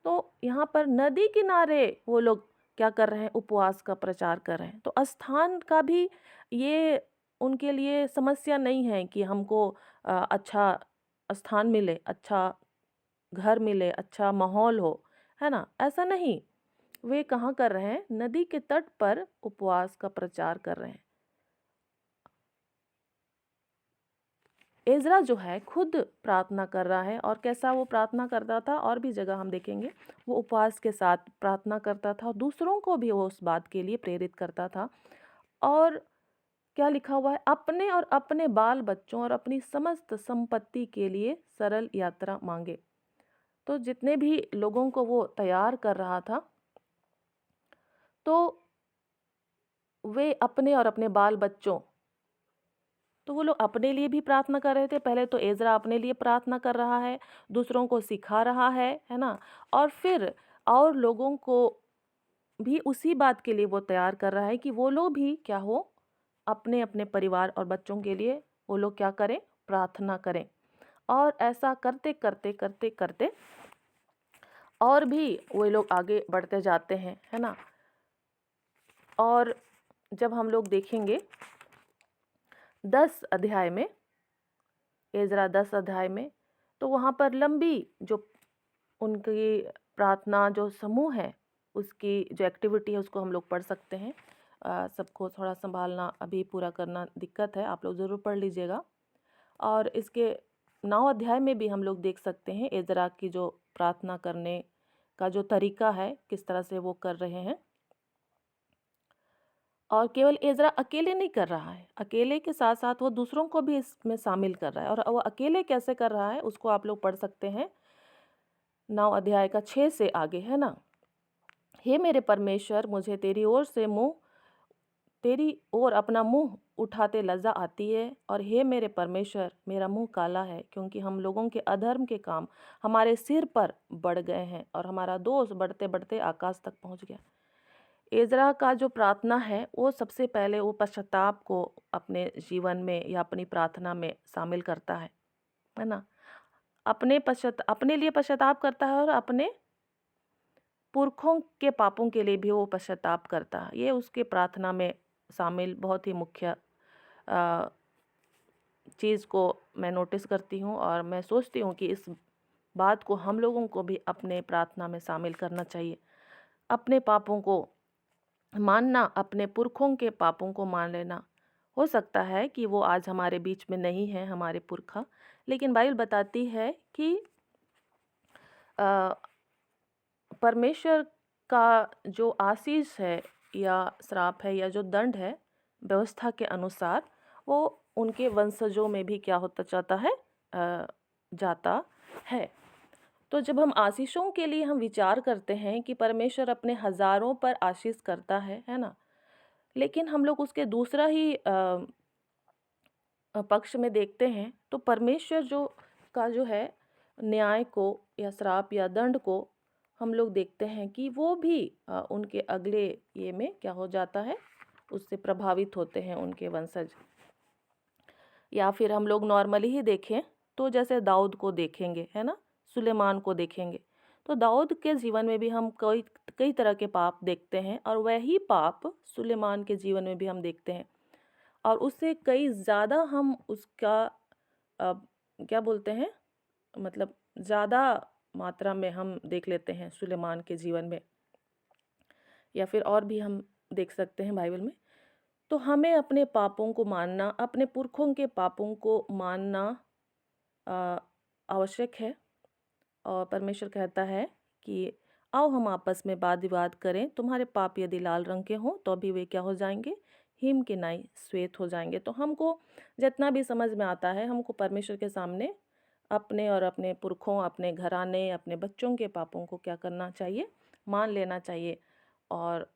तो यहाँ पर नदी किनारे वो लोग क्या कर रहे हैं? उपवास का प्रचार कर रहे हैं। तो स्थान का भी ये उनके लिए समस्या नहीं है कि हमको अच्छा स्थान मिले, अच्छा घर मिले, अच्छा माहौल हो, है ना? ऐसा नहीं। वे कहाँ कर रहे हैं? नदी के तट पर उपवास का प्रचार कर रहे हैं। एज़रा जो है खुद प्रार्थना कर रहा है और कैसा वो प्रार्थना करता था और भी जगह हम देखेंगे। वो उपवास के साथ प्रार्थना करता था और दूसरों को भी वो उस बात के लिए प्रेरित करता था। और क्या लिखा हुआ है? अपने और अपने बाल बच्चों और अपनी समस्त संपत्ति के लिए सरल यात्रा मांगे। तो जितने भी लोगों को वो तैयार कर रहा था, तो वे अपने और अपने बाल बच्चों, तो वो लोग अपने लिए भी प्रार्थना कर रहे थे। पहले तो एज़रा अपने लिए प्रार्थना कर रहा है, दूसरों को सिखा रहा है ना? और फिर और लोगों को भी उसी बात के लिए वो तैयार कर रहा है कि वो लोग भी क्या हो, अपने-अपने परिवार और बच्चों के लिए वो लोग क्या करें, प्रार्थना करें। और ऐसा करते, करते, करते और भी वो लोग आगे बढ़ते जाते हैं, है ना? और जब हम लोग देखेंगे 10 अध्याय में, एज़रा 10 अध्याय में, तो वहाँ पर लंबी जो उनकी प्रार्थना जो समूह है, उसकी जो एक्टिविटी है उसको हम लोग पढ़ सकते हैं। सबको थोड़ा सँभालना अभी पूरा करना दिक्कत है, आप लोग ज़रूर पढ़ लीजिएगा। और इसके 9 अध्याय में भी हम लोग देख सकते हैं एज़रा की जो प्रार्थना करने का जो तरीका है, किस तरह से वो कर रहे हैं। और केवल एज़रा अकेले नहीं कर रहा है, अकेले के साथ-साथ वो दूसरों को भी इसमें शामिल कर रहा है। और वो अकेले कैसे कर रहा है, उसको आप लोग पढ़ सकते हैं 9 अध्याय का 6 से आगे, है ना? हे मेरे परमेश्वर, मुझे तेरी ओर अपना मुँह उठाते लज्जा आती है। और हे मेरे परमेश्वर, मेरा मुँह काला है, क्योंकि हम लोगों के अधर्म के काम हमारे सिर पर बढ़ गए हैं और हमारा दोष बढ़ते-बढ़ते आकाश तक पहुँच गया। एज़रा का जो प्रार्थना है, वो सबसे पहले वो पश्चाताप को अपने जीवन में या अपनी प्रार्थना में शामिल करता है ना? अपने लिए पश्चाताप करता है और अपने पुरखों के पापों के लिए भी वो पश्चाताप करता है। ये उसके प्रार्थना में शामिल बहुत ही मुख्य चीज़ को मैं नोटिस करती हूँ और मैं सोचती हूँ कि इस बात को हम लोगों को भी अपने प्रार्थना में शामिल करना चाहिए। अपने पापों को मानना, अपने पुरखों के पापों को मान लेना। हो सकता है कि वो आज हमारे बीच में नहीं है, हमारे पुरखा, लेकिन बाइबल बताती है कि अ, परमेश्वर का जो आशीष है या श्राप है या जो दंड है, व्यवस्था के अनुसार वो उनके वंशजों में भी क्या होता जाता है, जाता है। तो जब हम आशीषों के लिए हम विचार करते हैं कि परमेश्वर अपने हज़ारों पर आशीष करता है ना? लेकिन हम लोग उसके दूसरा ही पक्ष में देखते हैं, तो परमेश्वर जो है न्याय को या श्राप या दंड को हम लोग देखते हैं कि वो भी उनके अगले ये में क्या हो जाता है, उससे प्रभावित होते हैं उनके वंशज। या फिर हम लोग नॉर्मली ही देखें तो जैसे दाऊद को देखेंगे, है ना? सुलेमान को देखेंगे, तो दाऊद के जीवन में भी हम कई कई तरह के पाप देखते हैं और वही पाप सुलेमान के जीवन में भी हम देखते हैं। और उससे कई ज़्यादा हम उसका अ, क्या बोलते हैं, मतलब ज़्यादा मात्रा में हम देख लेते हैं सुलेमान के जीवन में, या फिर और भी हम देख सकते हैं बाइबल में। तो हमें अपने पापों को मानना, अपने पुरखों के पापों को मानना अ, आवश्यक है। और परमेश्वर कहता है कि आओ हम आपस में वाद विवाद करें, तुम्हारे पाप यदि लाल रंग के हों तो भी वे क्या हो जाएंगे, हिम के नाई श्वेत हो जाएंगे। तो हमको जितना भी समझ में आता है, हमको परमेश्वर के सामने अपने और अपने पुरखों, अपने घराने, अपने बच्चों के पापों को क्या करना चाहिए, मान लेना चाहिए। और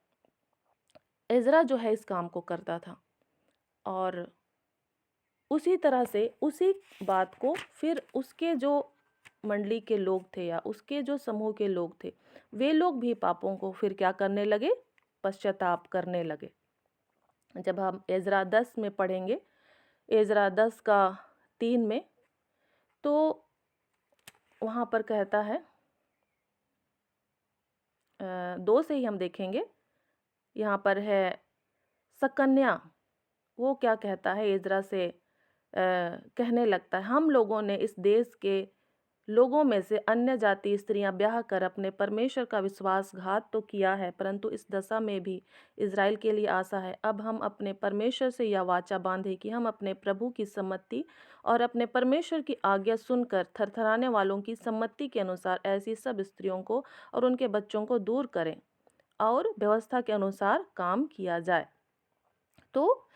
एज़रा जो है इस काम को करता था और उसी तरह से उसी बात को फिर उसके जो मंडली के लोग थे या उसके जो समूह के लोग थे, वे लोग भी पापों को फिर क्या करने लगे, पश्चाताप करने लगे। जब हम एज़रा 10 में पढ़ेंगे, एज़रा 10 का 3 में, तो वहाँ पर कहता है 2 से ही हम देखेंगे। यहाँ पर है सकन्या, वो क्या कहता है एज़रा से, कहने लगता है, हम लोगों ने इस देश के लोगों में से अन्य जाति स्त्रियां ब्याह कर अपने परमेश्वर का विश्वासघात तो किया है, परंतु इस दशा में भी इज़राइल के लिए आशा है। अब हम अपने परमेश्वर से यह वाचा बांधे कि हम अपने प्रभु की सम्मति और अपने परमेश्वर की आज्ञा सुनकर थरथराने वालों की सम्मति के अनुसार ऐसी सब स्त्रियों को और उनके बच्चों को दूर करें और व्यवस्था के अनुसार काम किया जाए। तो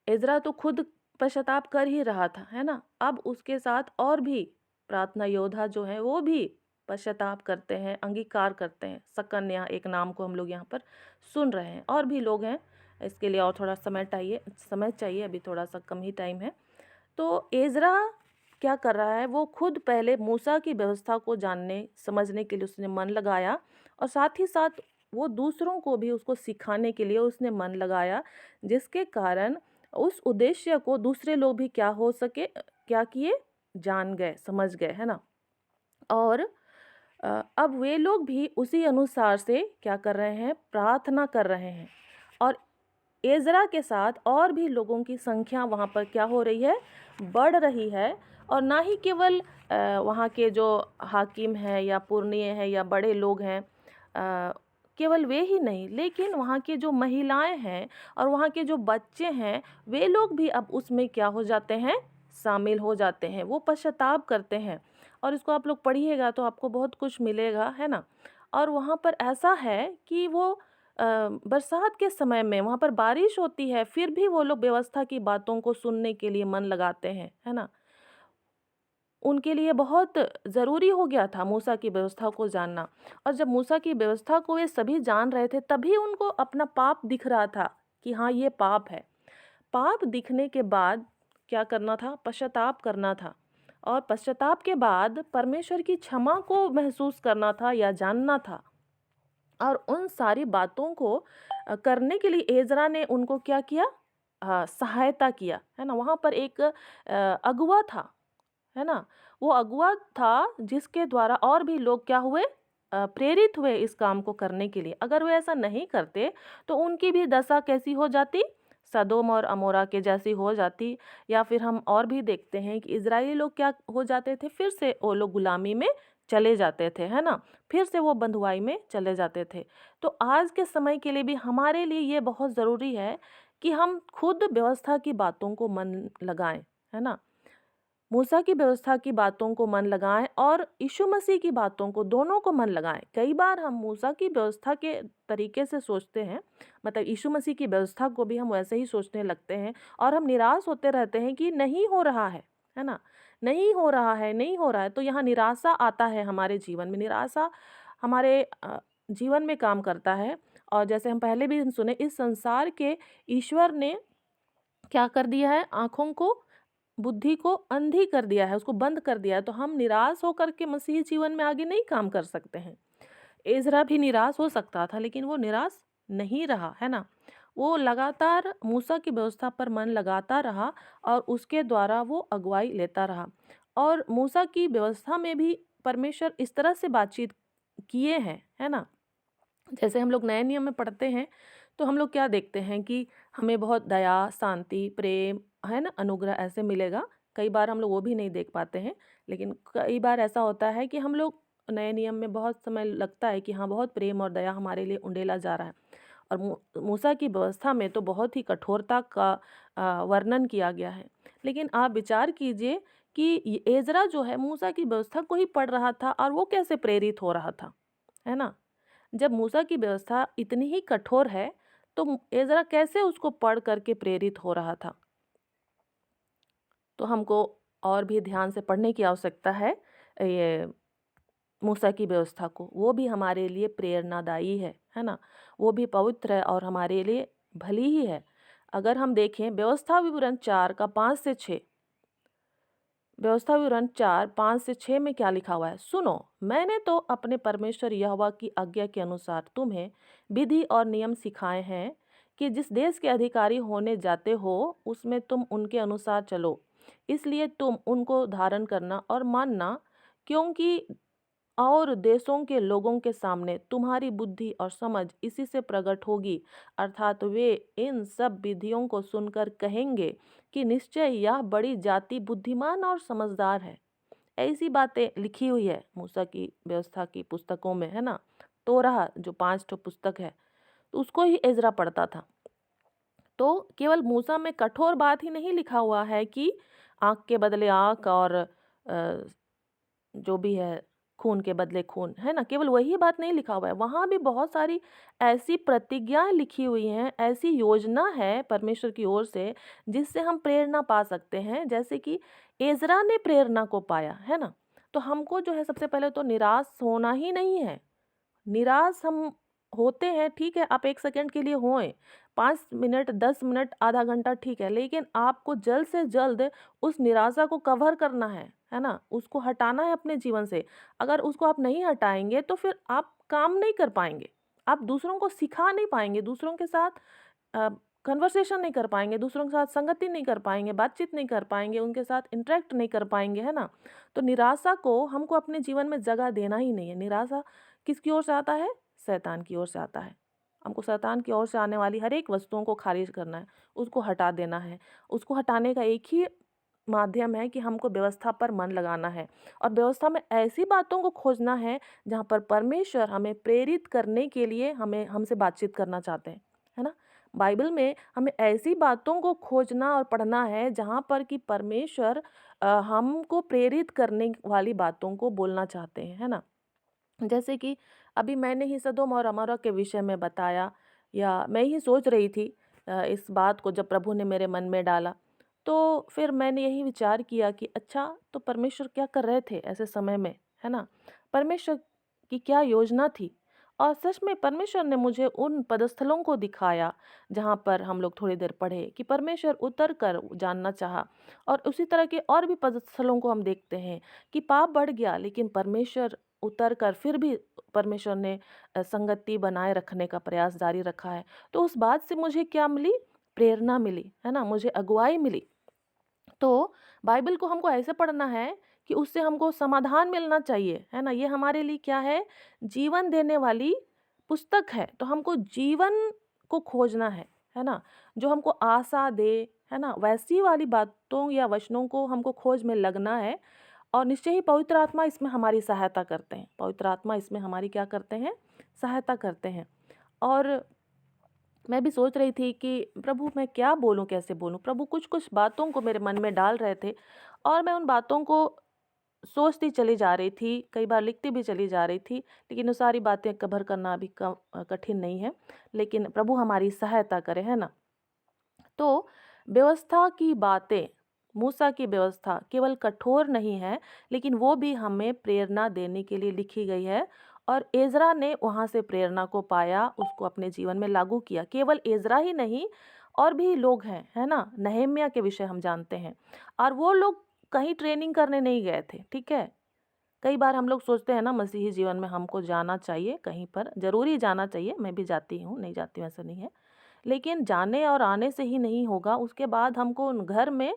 एज़रा तो खुद पश्चाताप कर ही रहा था, है ना? अब उसके साथ और भी प्रार्थना योद्धा जो हैं वो भी पश्चाताप करते हैं, अंगीकार करते हैं। सकन्या एक नाम को हम लोग यहाँ पर सुन रहे हैं, और भी लोग हैं। इसके लिए और थोड़ा समय चाहिए, अभी थोड़ा सा कम ही टाइम है। तो एज़रा क्या कर रहा है, वो खुद पहले मूसा की व्यवस्था को जानने समझने के लिए उसने मन लगाया, और साथ ही साथ वो दूसरों को भी उसको सिखाने के लिए उसने मन लगाया, जिसके कारण उस उद्देश्य को दूसरे लोग भी क्या किए, जान गए, समझ गए, है ना। और अब वे लोग भी उसी अनुसार से क्या कर रहे हैं, प्रार्थना कर रहे हैं। और एज़रा के साथ और भी लोगों की संख्या वहाँ पर क्या हो रही है, बढ़ रही है। और ना ही केवल वहाँ के जो हाकिम हैं या पुरनिय हैं या बड़े लोग हैं, केवल वे ही नहीं, लेकिन वहाँ की जो महिलाएं हैं और वहाँ के जो बच्चे हैं, वे लोग भी अब उसमें क्या हो जाते हैं, शामिल हो जाते हैं। वो पश्चाताप करते हैं, और इसको आप लोग पढ़िएगा तो आपको बहुत कुछ मिलेगा, है ना। और वहाँ पर ऐसा है कि वो बरसात के समय में वहाँ पर बारिश होती है, फिर भी वो लोग व्यवस्था की बातों को सुनने के लिए मन लगाते हैं, है ना। उनके लिए बहुत ज़रूरी हो गया था मूसा की व्यवस्था को जानना। और जब मूसा की व्यवस्था को वे सभी जान रहे थे, तभी उनको अपना पाप दिख रहा था कि हाँ, ये पाप है। पाप दिखने के बाद क्या करना था, पश्चाताप करना था। और पश्चाताप के बाद परमेश्वर की क्षमा को महसूस करना था या जानना था। और उन सारी बातों को करने के लिए एज़रा ने उनको क्या किया, सहायता किया, है ना। वहाँ पर एक अगुआ था, है ना। वो अगुआ था जिसके द्वारा और भी लोग क्या हुए, प्रेरित हुए इस काम को करने के लिए। अगर वो ऐसा नहीं करते तो उनकी भी दशा कैसी हो जाती, सदोम और अमोरा के जैसी हो जाती। या फिर हम और भी देखते हैं कि इजरायली लोग क्या हो जाते थे, फिर से वो लोग गुलामी में चले जाते थे, है ना। फिर से वो बंधुआई में चले जाते थे। तो आज के समय के लिए भी हमारे लिए ये बहुत ज़रूरी है कि हम खुद व्यवस्था की बातों को मन लगाएं, है ना। मूसा की व्यवस्था की बातों को मन लगाएं और यीशु मसीह की बातों को, दोनों को मन लगाएं। कई बार हम मूसा की व्यवस्था के तरीके से सोचते हैं, मतलब यीशु मसीह की व्यवस्था को भी हम वैसे ही सोचने लगते हैं, और हम निराश होते रहते हैं कि नहीं हो रहा है ना। नहीं हो रहा है, नहीं हो रहा है, तो यहाँ निराशा आता है हमारे जीवन में। निराशा हमारे जीवन में काम करता है। और जैसे हम पहले भी सुने, इस संसार के ईश्वर ने क्या कर दिया है, आँखों को, बुद्धि को अंधी कर दिया है, उसको बंद कर दिया है। तो हम निराश होकर के मसीही जीवन में आगे नहीं काम कर सकते हैं। एज़रा भी निराश हो सकता था, लेकिन वो निराश नहीं रहा, है ना। वो लगातार मूसा की व्यवस्था पर मन लगाता रहा, और उसके द्वारा वो अगुवाई लेता रहा। और मूसा की व्यवस्था में भी परमेश्वर इस तरह से बातचीत किए हैं, है ना। जैसे हम लोग नए नियम में पढ़ते हैं, तो हम लोग क्या देखते हैं कि हमें बहुत दया, शांति, प्रेम, है ना, अनुग्रह ऐसे मिलेगा। कई बार हम लोग वो भी नहीं देख पाते हैं, लेकिन कई बार ऐसा होता है कि हम लोग नए नियम में बहुत समय लगता है कि हाँ, बहुत प्रेम और दया हमारे लिए उंडेला जा रहा है। और मूसा की व्यवस्था में तो बहुत ही कठोरता का वर्णन किया गया है। लेकिन आप विचार कीजिए कि एज़रा जो है मूसा की व्यवस्था को ही पढ़ रहा था, और वो कैसे प्रेरित हो रहा था, है ना। जब मूसा की व्यवस्था इतनी ही कठोर है, तो एज़रा कैसे उसको पढ़ करके प्रेरित हो रहा था। तो हमको और भी ध्यान से पढ़ने की आवश्यकता है ये मूसा की व्यवस्था को। वो भी हमारे लिए प्रेरणादायी है ना। वो भी पवित्र है और हमारे लिए भली ही है। अगर हम देखें व्यवस्था विवरण 4 का 5 से 6, व्यवस्था विवरण 4, 5 से 6 में क्या लिखा हुआ है, सुनो, मैंने तो अपने परमेश्वर यहोवा की आज्ञा के अनुसार तुम्हें विधि और नियम सिखाए हैं कि जिस देश के अधिकारी होने जाते हो उसमें तुम उनके अनुसार चलो। इसलिए तुम उनको धारण करना और मानना, क्योंकि और देशों के लोगों के सामने तुम्हारी बुद्धि और समझ इसी से प्रकट होगी। अर्थात वे इन सब विधियों को सुनकर कहेंगे कि निश्चय यह बड़ी जाति बुद्धिमान और समझदार है। ऐसी बातें लिखी हुई है मूसा की व्यवस्था की पुस्तकों में, है ना। तोराह जो 5 ठो पुस्तक है, तो उसको ही एजरा पढ़ता था। तो केवल मूसा में कठोर बात ही नहीं लिखा हुआ है कि आँख के बदले आँख, और जो भी है खून के बदले खून, है ना। केवल वही बात नहीं लिखा हुआ है, वहाँ भी बहुत सारी ऐसी प्रतिज्ञाएं लिखी हुई हैं, ऐसी योजना है परमेश्वर की ओर से जिससे हम प्रेरणा पा सकते हैं, जैसे कि एजरा ने प्रेरणा को पाया, है ना। तो हमको जो है सबसे पहले तो निराश होना ही नहीं है। निराश हम होते हैं, ठीक है, आप 1 सेकंड के लिए होएँ, 5 मिनट, 10 मिनट, आधा घंटा ठीक है, लेकिन आपको जल्द से जल्द उस निराशा को कवर करना है ना? उसको हटाना है अपने जीवन से। अगर उसको आप नहीं हटाएँगे तो फिर आप काम नहीं कर पाएँगे। आप दूसरों को सिखा नहीं पाएँगे, दूसरों के साथ अ, कन्वर्सेशन नहीं कर पाएँगे, दूसरों के साथ संगति नहीं कर पाएँगे, बातचीत नहीं कर पाएँगे, उनके साथ इंटरैक्ट नहीं कर पाएँगे, है ना? तो निराशा को हमको अपने जीवन में जगह देना ही नहीं है। निराशा किसकी ओर से आता है? शैतान की ओर से आता है। हमको शैतान की ओर से आने वाली हर एक वस्तुओं को खारिज करना है, उसको हटा देना है। उसको हटाने का एक ही माध्यम है कि हमको व्यवस्था पर मन लगाना है और व्यवस्था में ऐसी बातों को खोजना है जहाँ पर परमेश्वर हमें प्रेरित करने के लिए हमें हमसे बातचीत करना चाहते हैं, है ना? बाइबल में हमें ऐसी बातों को खोजना और पढ़ना है जहाँ पर कि परमेश्वर हमको प्रेरित करने वाली बातों को बोलना चाहते हैं, है ना? जैसे कि अभी मैंने ही सदोम और अमोरा के विषय में बताया, या मैं ही सोच रही थी इस बात को जब प्रभु ने मेरे मन में डाला, तो फिर मैंने यही विचार किया कि अच्छा, तो परमेश्वर क्या कर रहे थे ऐसे समय में, है ना? परमेश्वर की क्या योजना थी? और सच में परमेश्वर ने मुझे उन पदस्थलों को दिखाया जहाँ पर हम लोग थोड़ी देर पढ़े कि परमेश्वर उतर कर जानना चाहा। और उसी तरह के और भी पदस्थलों को हम देखते हैं कि पाप बढ़ गया, लेकिन परमेश्वर उतर कर फिर भी परमेश्वर ने संगति बनाए रखने का प्रयास जारी रखा है। तो उस बात से मुझे क्या मिली? प्रेरणा मिली, है ना? मुझे अगुवाई मिली। तो बाइबल को हमको ऐसे पढ़ना है कि उससे हमको समाधान मिलना चाहिए, है ना? ये हमारे लिए क्या है? जीवन देने वाली पुस्तक है। तो हमको जीवन को खोजना है ना? जो हमको आशा दे, है ना? वैसी वाली बातों या वचनों को हमको खोज में लगना है। और निश्चय ही पवित्र आत्मा इसमें हमारी सहायता करते हैं। पवित्र आत्मा इसमें हमारी क्या करते हैं? सहायता करते हैं। और मैं भी सोच रही थी कि प्रभु मैं क्या बोलूँ, कैसे बोलूँ? प्रभु कुछ-कुछ बातों को मेरे मन में डाल रहे थे और मैं उन बातों को सोचती चली जा रही थी, कई बार लिखती भी चली जा रही थी, लेकिन वो सारी बातें कवर करना अभी कठिन नहीं है। लेकिन प्रभु हमारी सहायता करे, है ना? तो व्यवस्था की बातें, मूसा की व्यवस्था केवल कठोर नहीं है, लेकिन वो भी हमें प्रेरणा देने के लिए लिखी गई है। और एज़रा ने वहाँ से प्रेरणा को पाया, उसको अपने जीवन में लागू किया। केवल एज़रा ही नहीं, और भी लोग हैं, है ना? नहम्याह के विषय हम जानते हैं। और वो लोग कहीं ट्रेनिंग करने नहीं गए थे, ठीक है? कई बार हम लोग सोचते हैं ना मसीही जीवन में हमको जाना चाहिए कहीं पर, ज़रूरी जाना चाहिए, मैं भी जाती हूँ, नहीं जाती हूँ ऐसा नहीं है। लेकिन जाने और आने से ही नहीं होगा, उसके बाद हमको उन घर में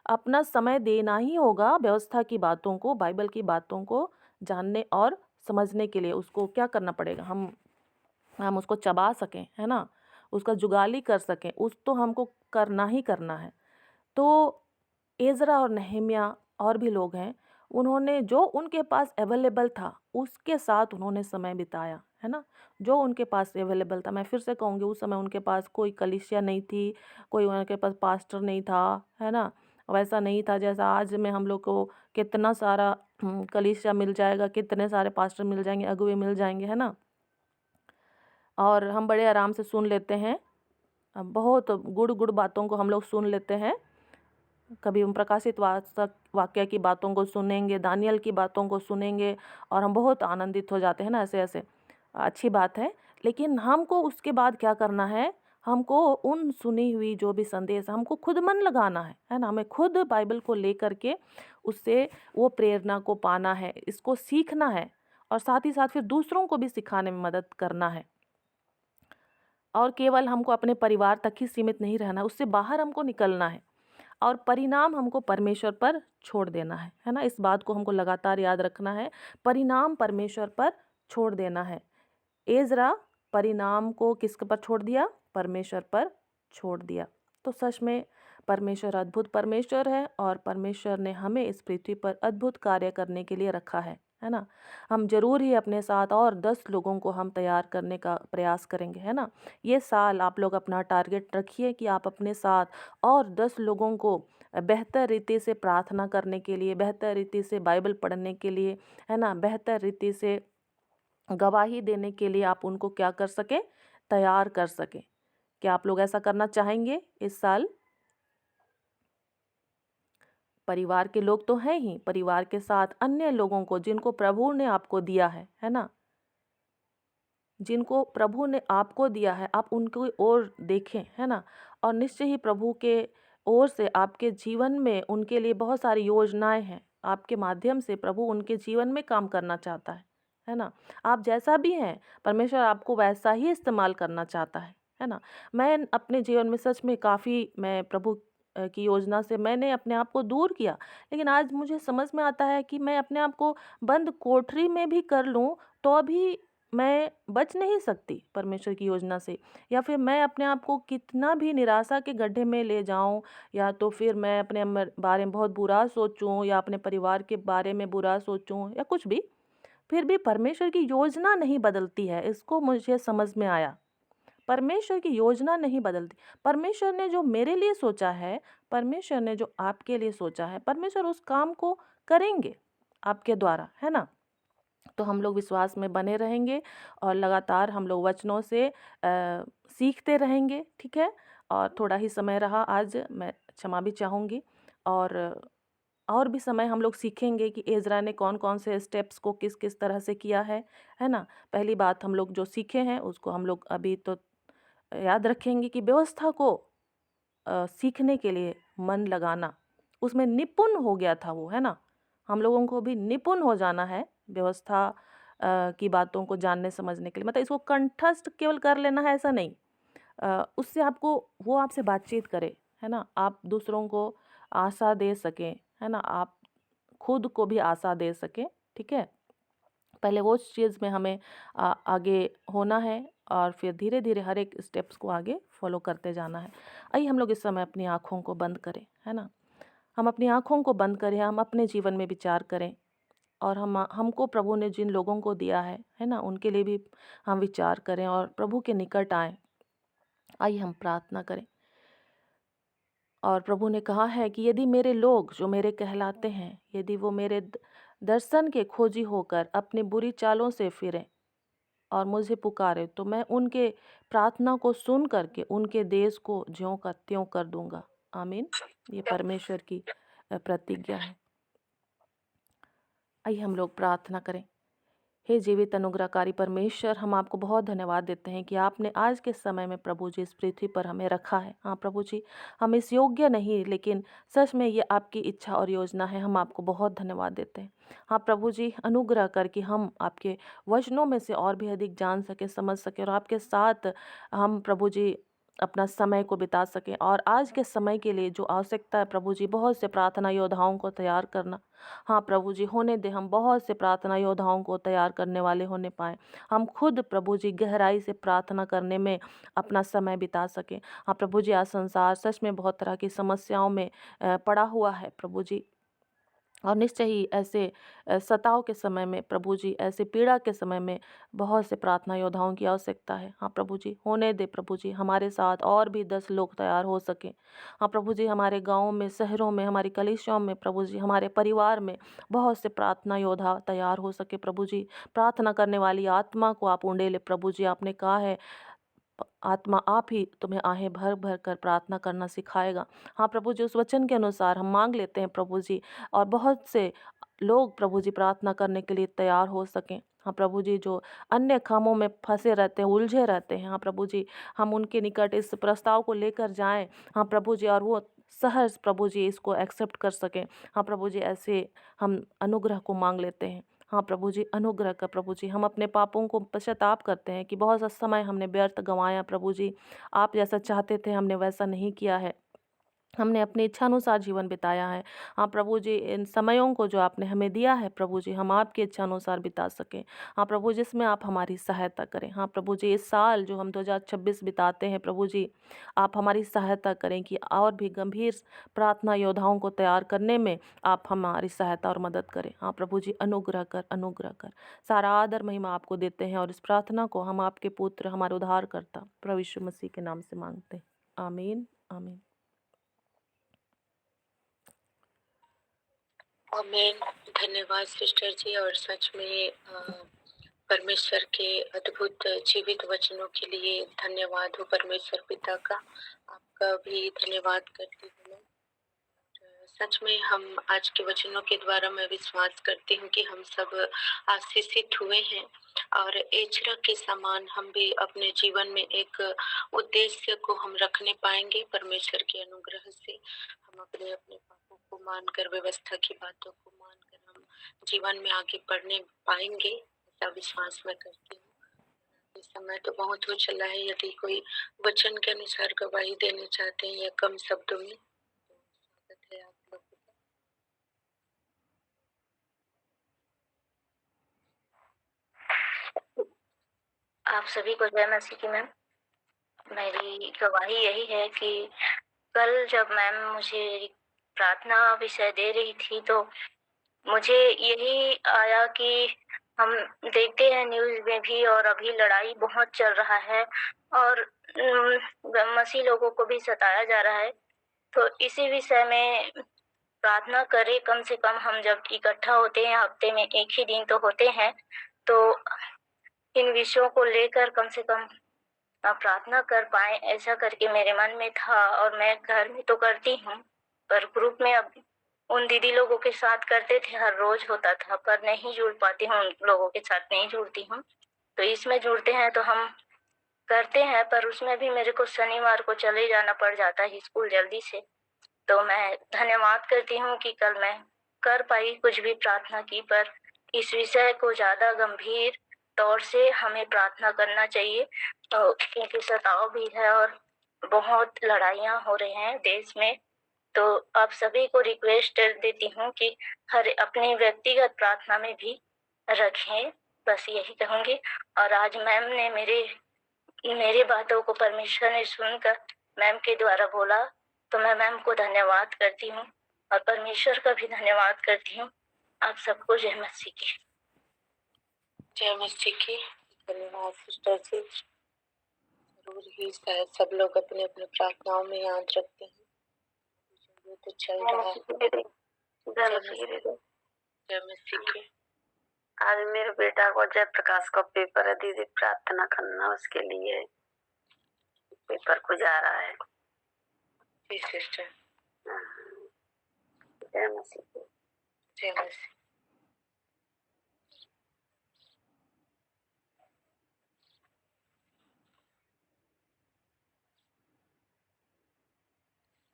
अपना समय देना ही होगा व्यवस्था की बातों को, बाइबल की बातों को जानने और समझने के लिए। उसको क्या करना पड़ेगा? हम उसको चबा सकें, है ना? उसका जुगाली कर सकें, उस तो हमको करना ही करना है। तो एज़रा और नहम्याह और भी लोग हैं, उन्होंने जो उनके पास अवेलेबल था, उसके साथ उन्होंने समय बिताया, है ना? जो उनके पास अवेलेबल था, मैं फिर से कहूँगी उस समय उनके पास कोई कलीसिया नहीं थी, कोई उनके पास पास्टर नहीं था, है ना? वैसा नहीं था जैसा आज में हम लोग को कितना सारा कलीसिया मिल जाएगा, कितने सारे पास्टर मिल जाएँगे, अगुवे मिल जाएँगे, है ना? और हम बड़े आराम से सुन लेते हैं। बहुत गुड़-गुड़ बातों को हम लोग सुन लेते हैं। कभी हम प्रकाशित वाचक वाक्य की बातों को सुनेंगे, दानियल की बातों को सुनेंगे और हम बहुत आनंदित हो जाते हैं ना, ऐसे-ऐसे। अच्छी बात है, लेकिन हमको उसके बाद क्या करना है? हमको उन सुनी हुई जो भी संदेश हमको खुद मन लगाना है ना? हमें खुद बाइबल को लेकर के उससे वो प्रेरणा को पाना है, इसको सीखना है और साथ ही साथ फिर दूसरों को भी सिखाने में मदद करना है। और केवल हमको अपने परिवार तक ही सीमित नहीं रहना, उससे बाहर हमको निकलना है। और परिणाम हमको परमेश्वर पर छोड़ देना है ना? इस बात को हमको लगातार याद रखना है, परिणाम परमेश्वर पर छोड़ देना है। एज़रा परिणाम को किसके पर छोड़ दिया? परमेश्वर पर छोड़ दिया। तो सच में परमेश्वर अद्भुत परमेश्वर है और परमेश्वर ने हमें इस पृथ्वी पर अद्भुत कार्य करने के लिए रखा है ना? हम ज़रूर ही अपने साथ और 10 लोगों को हम तैयार करने का प्रयास करेंगे, है ना? ये साल आप लोग अपना टारगेट रखिए कि आप अपने साथ और 10 लोगों को बेहतर रीति से प्रार्थना करने के लिए, बेहतर रीति से बाइबल पढ़ने के लिए, है ना? बेहतर रीति से गवाही देने के लिए आप उनको क्या कर सकें? तैयार कर सकें। क्या आप लोग ऐसा करना चाहेंगे इस साल? परिवार के लोग तो हैं ही, परिवार के साथ अन्य लोगों को जिनको प्रभु ने आपको दिया है ना, जिनको प्रभु ने आपको दिया है, आप उनकी ओर देखें, है ना। और निश्चय ही प्रभु के ओर से आपके जीवन में उनके लिए बहुत सारी योजनाएं हैं, आपके माध्यम से प्रभु उनके जीवन में काम करना चाहता है ना। आप जैसा भी हैं, परमेश्वर आपको वैसा ही इस्तेमाल करना चाहता है ना। मैं अपने जीवन में सच में काफ़ी मैं प्रभु की योजना से मैंने अपने आप को दूर किया, लेकिन आज मुझे समझ में आता है कि मैं अपने आप को बंद कोठरी में भी कर लूँ तो अभी मैं बच नहीं सकती परमेश्वर की योजना से। या फिर मैं अपने आप को कितना भी निराशा के गड्ढे में ले जाऊं, या तो फिर मैं अपने बारे में बहुत बुरा सोचूं, या अपने परिवार के बारे में बुरा सोचूं, या कुछ भी, फिर भी परमेश्वर की योजना नहीं बदलती है। इसको मुझे समझ में आया, परमेश्वर की योजना नहीं बदलती। परमेश्वर ने जो मेरे लिए सोचा है, परमेश्वर ने जो आपके लिए सोचा है, परमेश्वर उस काम को करेंगे आपके द्वारा, है ना। तो हम लोग विश्वास में बने रहेंगे और लगातार हम लोग वचनों से सीखते रहेंगे, ठीक है। और थोड़ा ही समय रहा आज, मैं क्षमा भी चाहूँगी। और भी समय हम लोग सीखेंगे कि एजरा ने कौन कौन से स्टेप्स को किस किस तरह से किया है ना। पहली बात हम लोग जो सीखे हैं उसको हम लोग अभी तो याद रखेंगे कि व्यवस्था को सीखने के लिए मन लगाना, उसमें निपुण हो गया था वो, है ना। हम लोगों को भी निपुण हो जाना है व्यवस्था की बातों को जानने समझने के लिए। मतलब इसको कंठस्थ केवल कर लेना है ऐसा नहीं। उससे आपको, वो आपसे बातचीत करे, है ना। आप दूसरों को आशा दे सकें, है ना। आप खुद को भी आशा दे सकें, ठीक है। पहले वो चीज़ में हमें आगे होना है और फिर धीरे धीरे हर एक स्टेप्स को आगे फॉलो करते जाना है। आइए हम लोग इस समय अपनी आँखों को बंद करें, है ना। हम अपनी आँखों को बंद करें, हम अपने जीवन में विचार करें, और हमको प्रभु ने जिन लोगों को दिया है ना, उनके लिए भी हम विचार करें और प्रभु के निकट आएँ। आइए हम प्रार्थना करें। और प्रभु ने कहा है कि यदि मेरे लोग जो मेरे कहलाते हैं, यदि वो मेरे दर्शन के खोजी होकर अपनी बुरी चालों से फिरें और मुझे पुकारे, तो मैं उनके प्रार्थना को सुन करके उनके देश को ज्यों का त्यों कर दूंगा। आमीन। ये परमेश्वर की प्रतिज्ञा है। आइए हम लोग प्रार्थना करें। हे जीवित अनुग्रहकारी परमेश्वर, हम आपको बहुत धन्यवाद देते हैं कि आपने आज के समय में प्रभु जी इस पृथ्वी पर हमें रखा है। हाँ प्रभु जी, हम इस योग्य नहीं, लेकिन सच में ये आपकी इच्छा और योजना है। हम आपको बहुत धन्यवाद देते हैं। हाँ प्रभु जी, अनुग्रह करके हम आपके वचनों में से और भी अधिक जान सके, समझ सके, और आपके साथ हम प्रभु जी अपना समय को बिता सकें। और आज के समय के लिए जो आवश्यकता है प्रभु जी, बहुत से प्रार्थना योद्धाओं को तैयार करना। हाँ प्रभु जी, होने दे, हम बहुत से प्रार्थना योद्धाओं को तैयार करने वाले होने पाएँ। हम खुद प्रभु जी गहराई से प्रार्थना करने में अपना समय बिता सकें। हाँ प्रभु जी, आज संसार सच में बहुत तरह की समस्याओं में पड़ा हुआ है प्रभु जी। और निश्चय ही ऐसे सताव के समय में प्रभु जी, ऐसे पीड़ा के समय में बहुत से प्रार्थना योद्धाओं की आवश्यकता है। हाँ प्रभु जी, होने दे प्रभु जी, हमारे साथ और भी 10 लोग तैयार हो सकें। हाँ प्रभु जी, हमारे गाँव में, शहरों में, हमारी कलीसियाओं में प्रभु जी, हमारे परिवार में बहुत से प्रार्थना योद्धा तैयार हो सके प्रभु जी। प्रार्थना करने वाली आत्मा को आप उंडेले प्रभु जी। आपने कहा है आत्मा आप ही तुम्हें आहें भर भर कर प्रार्थना करना सिखाएगा। हाँ प्रभु जी, उस वचन के अनुसार हम मांग लेते हैं प्रभु जी, और बहुत से लोग प्रभु जी प्रार्थना करने के लिए तैयार हो सकें। हाँ प्रभु जी, जो अन्य कामों में फंसे रहते हैं, उलझे रहते हैं, हाँ प्रभु जी, हम उनके निकट इस प्रस्ताव को लेकर जाएं। हाँ प्रभु जी, और वो सहज प्रभु जी इसको एक्सेप्ट कर सकें। हाँ प्रभु जी, ऐसे हम अनुग्रह को मांग लेते हैं। हाँ प्रभु जी, अनुग्रह का प्रभु जी, हम अपने पापों को पश्चाताप करते हैं कि बहुत सा समय हमने व्यर्थ गंवाया प्रभु जी। आप जैसा चाहते थे हमने वैसा नहीं किया है, हमने अपनी इच्छानुसार जीवन बिताया है। हाँ प्रभु जी, इन समयों को जो आपने हमें दिया है प्रभु जी, हम आपकी इच्छानुसार बिता सकें। हाँ प्रभु, जिसमें आप हमारी सहायता करें। हाँ प्रभु जी, इस साल जो हम 2026 बिताते हैं प्रभु जी, आप हमारी सहायता करें कि और भी गंभीर प्रार्थना योद्धाओं को तैयार करने में आप हमारी सहायता और मदद करें। हाँ प्रभु जी, अनुग्रह कर, अनुग्रह कर। सारा आदर महिमा आपको देते हैं और इस प्रार्थना को हम आपके पुत्र, हमारे उद्धारकर्ता प्रभु यीशु मसीह के नाम से मांगते हैं। आमीन, आमीन। आमीन। धन्यवाद सिस्टर जी। और सच में परमेश्वर के अद्भुत जीवित वचनों के लिए धन्यवाद हो परमेश्वर पिता का। आपका भी धन्यवाद करती हूँ मैं। सच में हम आज के वचनों के द्वारा मैं विश्वास करती हूँ कि हम सब आशीषित हुए हैं और एजरा के समान हम भी अपने जीवन में एक उद्देश्य को हम रखने पाएंगे परमेश्वर के अनुग्रह से। हम अपने अपने पापों को मानकर, व्यवस्था की बातों को मानकर हम जीवन में आगे बढ़ने पाएंगे, ऐसा विश्वास मैं करती हूँ। इस समय तो बहुत हो चला है, यदि कोई वचन के अनुसार गवाही देना चाहते हैं या कम शब्दों में, तो स्वागत है आप लोग का। आप सभी को जय मसीह की मैम। मेरी गवाही यही है कि कल जब मैम मुझे प्रार्थना विषय दे रही थी तो मुझे यही आया कि हम देखते हैं न्यूज़ में भी और अभी लड़ाई बहुत चल रहा है और मसीह लोगों को भी सताया जा रहा है। तो इसी विषय में प्रार्थना करें। कम से कम हम जब इकट्ठा होते हैं, हफ्ते में एक ही दिन तो होते हैं, तो इन विषयों को लेकर कम से कम प्रार्थना कर पाए, ऐसा करके मेरे मन में था। और मैं घर में तो करती हूँ, पर ग्रुप में अब उन दीदी लोगों के साथ करते थे, हर रोज होता था, पर नहीं जुड़ पाती हूँ, उन लोगों के साथ नहीं जुड़ती हूँ। तो इसमें जुड़ते हैं तो हम करते हैं, पर उसमें भी मेरे को शनिवार को चले जाना पड़ जाता है स्कूल जल्दी से। तो मैं धन्यवाद करती हूँ कि कल मैं कर पाई, कुछ भी प्रार्थना की, पर इस विषय को ज्यादा गंभीर तौर से हमें प्रार्थना करना चाहिए, क्योंकि सताव भी है और बहुत लड़ाइयाँ हो रही हैं देश में। तो आप सभी को रिक्वेस्ट देती हूँ कि हर अपनी व्यक्तिगत प्रार्थना में भी रखें, बस यही कहूँगी। और आज मैम ने मेरी बातों को परमेश्वर ने सुनकर मैम के द्वारा बोला, तो मैं मैम को धन्यवाद करती हूँ और परमेश्वर का भी धन्यवाद करती हूँ। आप सबको जय मसीह की। जय मसीह की। धन्यवाद सिस्टर जी। जरूर ही शायद सब लोग अपने अपने प्रार्थनाओं में याद रखते हैं। ये तो चल रहा है। जय मसीह की। आज मेरे बेटा को जय प्रकाश का पेपर है दीदी, प्रार्थना करना उसके लिए। पेपर को जा रहा है। जी सिस्टर। जय मसीह। जय मसीह।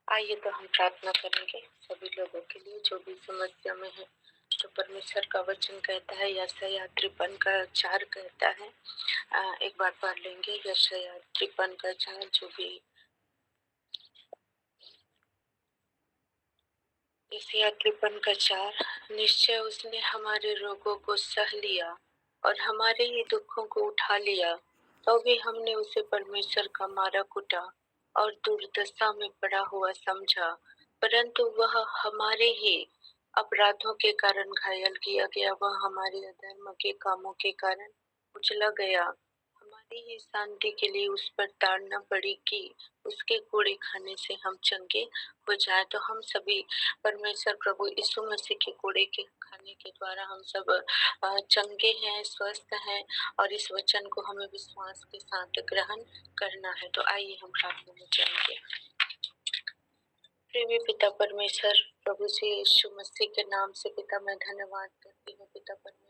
आइए तो हम प्रार्थना करेंगे सभी लोगों के लिए जो भी समस्या में है। जो परमेश्वर का वचन कहता है, यशायाह 53 का 4 कहता है, एक बार पढ़ लेंगे यशायाह 53 का 4। जो भी यशायाह 53 का 4, निश्चय उसने हमारे रोगों को सह लिया और हमारे ही दुखों को उठा लिया, तो भी हमने उसे परमेश्वर का मारा कुटा और दुर्दशा में पड़ा हुआ समझा। परंतु वह हमारे ही अपराधों के कारण घायल किया गया, वह हमारे अधर्म के कामों के कारण कुचला गया। हमारी ही शांति के लिए उस पर ताड़ना पड़ी कि उसके कोड़े खाने से हम चंगे हो जाए। तो हम सभी परमेश्वर प्रभु यीशु मसीह के कोड़े के खाने के द्वारा हम सब चंगे हैं, स्वस्थ हैं, और इस वचन को हमें विश्वास के साथ ग्रहण करना है। तो आइए हम प्रार्थना में जाएंगे। प्रेमी पिता परमेश्वर, प्रभु जी यीशु मसीह के नाम से पिता मैं धन्यवाद करती हूँ। पिता परमेश्वर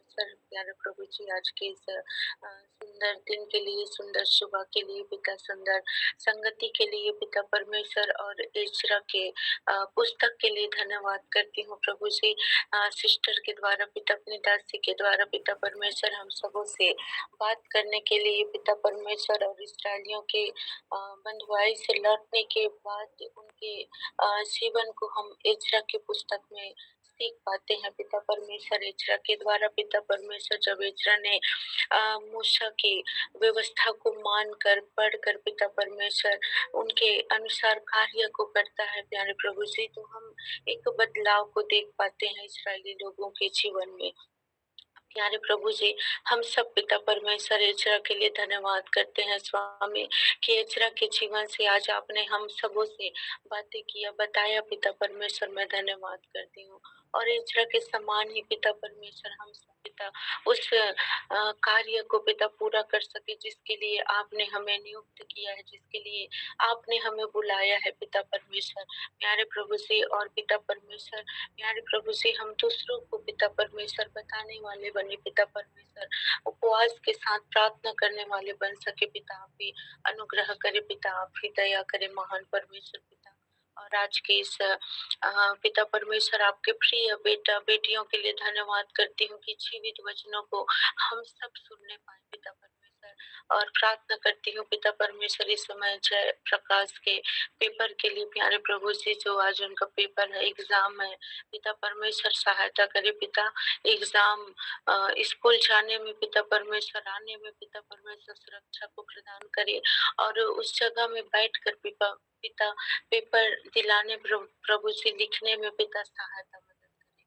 प्यारे प्रभु जी, आज के इस सुंदर दिन के लिए, सुंदर सुबह के लिए, पिता सुंदर संगति के लिए, पिता परमेश्वर, और इजरा के पुस्तक के लिए धन्यवाद करती हूँ प्रभु जी। सिस्टर के द्वारा, पिता अपनी दासी के द्वारा, पिता परमेश्वर हम सबों से बात करने के लिए, पिता परमेश्वर, और इसराइलियों के बंधुआई से लौटने के बाद उनके जीवन को हम इजरा के पुस्तक में सीख पाते हैं। पिता परमेश्वर इजरा के द्वारा, पिता परमेश्वर, जब इजरा ने मूसा की व्यवस्था को मानकर, पढ़कर, पिता परमेश्वर उनके अनुसार कार्य को करता है प्यारे प्रभु जी, तो हम एक बदलाव को देख पाते हैं इसराइली लोगों के जीवन में। प्यारे प्रभु जी, हम सब पिता परमेश्वर इजरा के लिए धन्यवाद करते हैं स्वामी, कि इजरा के जीवन से आज आपने हम सबों से बातें किया, बताया। पिता परमेश्वर मैं धन्यवाद करती हूँ। और इज्रा के समान ही पिता परमेश्वर हम सब पिता उस कार्य को पिता पूरा कर सके जिसके लिए आपने हमें नियुक्त किया है, जिसके लिए आपने हमें बुलाया है पिता परमेश्वर। प्यारे प्रभु जी और पिता परमेश्वर, प्यारे प्रभु जी हम दूसरों को पिता परमेश्वर बताने वाले बने पिता परमेश्वर, उपवास के साथ प्रार्थना करने वाले बन सके पिता। आप भी अनुग्रह करे पिता, आप भी दया करे महान परमेश्वर पिता। और आज के इस पिता परमेश्वर आपके प्रिय बेटा बेटियों के लिए धन्यवाद करती हूँ कि जीवित वचनों को हम सब सुनने पाए पिता परमेश्वर। और प्रार्थना करती हूँ पिता परमेश्वर इस समय जय प्रकाश के पेपर के लिए प्यारे प्रभु जी, जो आज उनका पेपर है, एग्जाम है, पिता परमेश्वर सहायता करे पिता। एग्जाम स्कूल जाने में पिता परमेश्वर, आने में पिता परमेश्वर सुरक्षा को प्रदान करे और उस जगह में बैठकर पिता पेपर दिलाने प्रभु जी लिखने में पिता सहायता मदद करे।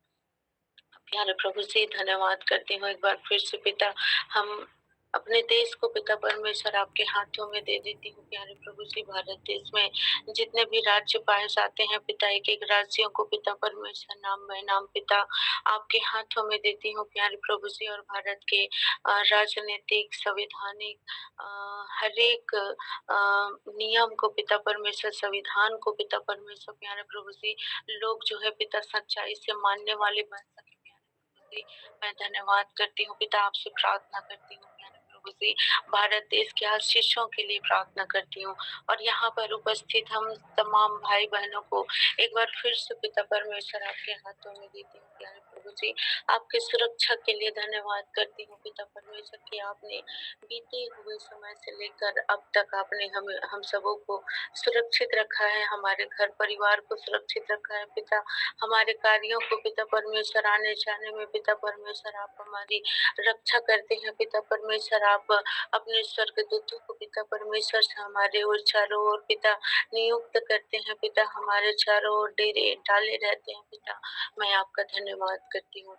प्यारे प्रभु जी धन्यवाद करती हूँ एक बार फिर से पिता। हम अपने देश को पिता परमेश्वर आपके हाथों में दे देती हूँ प्यारे प्रभु जी। भारत देश में जितने भी राज्य पाए जाते हैं पिता, एक एक राज्यों को पिता परमेश्वर नाम में नाम पिता आपके हाथों में देती हूँ प्यारे प्रभु जी। और भारत के राजनीतिक संवैधानिक हर एक नियम को पिता परमेश्वर, संविधान को पिता परमेश्वर प्यारे प्रभु जी, लोग जो है पिता सच्चाई से मानने वाले बन सके प्यारे प्रभु जी। मैं धन्यवाद करती हूँ पिता, आपसे प्रार्थना करती हूँ प्यारे प्रभु जी। भारत देश के आशीषों के लिए प्रार्थना करती हूँ और यहाँ पर उपस्थित हम तमाम भाई बहनों को एक बार फिर से पिता परमेश्वर आपके हाथों में देती हूँ प्यारे प्रभु जी। आपके सुरक्षा के लिए धन्यवाद करती हूँ पिता परमेश्वर कि आपने बीते हुए समय से लेकर अब तक आपने हम सबों को सुरक्षित रखा है, हमारे घर परिवार को सुरक्षित रखा है पिता। हमारे कार्यों को पिता परमेश्वर आने जाने में पिता परमेश्वर आप हमारी रक्षा करते हैं पिता परमेश्वर। आप अपने स्वर्गदूतों को पिता परमेश्वर से हमारे ओर चारों ओर पिता नियुक्त करते हैं पिता, हमारे चारों ओर डेरे डाले रहते हैं पिता। मैं आपका धन्यवाद करती हूँ,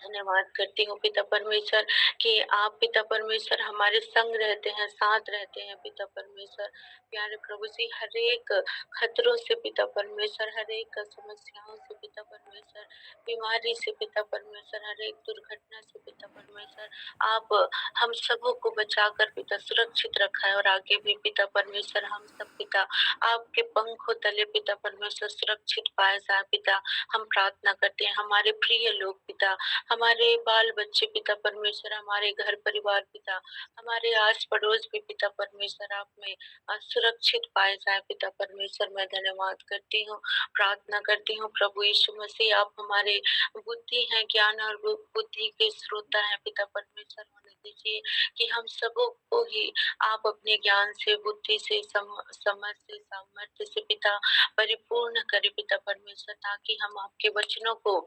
धन्यवाद करती हूँ पिता परमेश्वर कि आप पिता परमेश्वर हमारे संग रहते हैं, साथ रहते हैं पिता परमेश्वर। प्यारे प्रभु जी हर एक खतरों से पिता परमेश्वर, हर एक समस्याओं से पिता परमेश्वर, बीमारी से पिता परमेश्वर, हर एक दुर्घटना से पिता परमेश्वर, आप हम सबों को बचाकर पिता सुरक्षित रखा है और आगे भी पिता परमेश्वर हम सब पिता आपके पंखों तले पिता परमेश्वर सुरक्षित पाए जाए पिता। हम प्रार्थना करते हैं हमारे प्रिय लोग पिता, हमारे बाल बच्चे पिता परमेश्वर, हमारे घर परिवार पिता, हमारे आस पड़ोस भी पिता परमेश्वर आप में सुरक्षित पाए जाए पिता परमेश्वर। मैं धन्यवाद करती हूँ, प्रार्थना करती हूँ प्रभु यीशु मसीह, आप हमारे बुद्धि हैं, ज्ञान और बुद्धि के स्रोता है पिता परमेश्वर। होने दीजिए कि हम सबों को ही आप अपने ज्ञान से, बुद्धि से, समझ से, सामर्थ्य से पिता परिपूर्ण करे पिता परमेश्वर, ताकि हम आपके वचनों को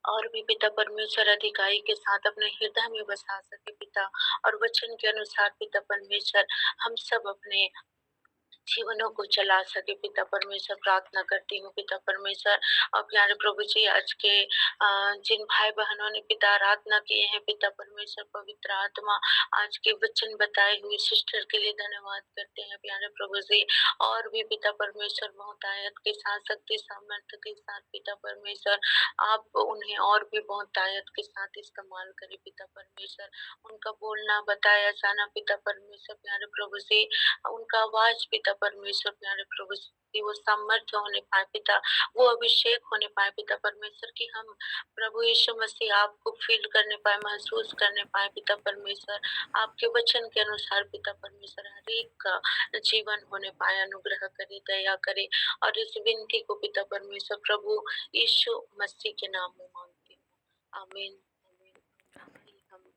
और भी पिता परमेश्वर अधिकारी के साथ अपने हृदय में बसा सके पिता। और वचन के अनुसार पिता परमेश्वर हम सब अपने जीवनों को चला सके पिता परमेश्वर। प्रार्थना करती हूँ पिता परमेश्वर। और प्यारे प्रभु जी आज के जिन भाई बहनों ने पिता आराधना किए हैं पिता परमेश्वर, पवित्र आत्मा आज के वचन बताए हुए सिस्टर के लिए धन्यवाद करते हैं प्यारे प्रभु जी। और भी पिता परमेश्वर बहुत आयत के साथ, शक्ति सामर्थ्य के साथ पिता परमेश्वर आप उन्हें और भी बहुत आयत के साथ इस्तेमाल करें पिता परमेश्वर। उनका बोलना, बताया जाना पिता परमेश्वर प्यारे प्रभु जी, उनका आवाज पिता परमेश्वर प्यारे प्रभु जी, वो सामर्थ्य होने पाए पिता, वो अभिषेक होने पाए पिता परमेश्वर कि हम प्रभु यीशु मसीह आपको फील करने पाए, महसूस करने पाए पिता परमेश्वर। आपके वचन के अनुसार पिता परमेश्वर हर एक का जीवन होने पाए। अनुग्रह करे, दया करे। और इस विनती को पिता परमेश्वर प्रभु यीशु मसीह के नाम में मांगती हूँ, आमीन आमीन। हम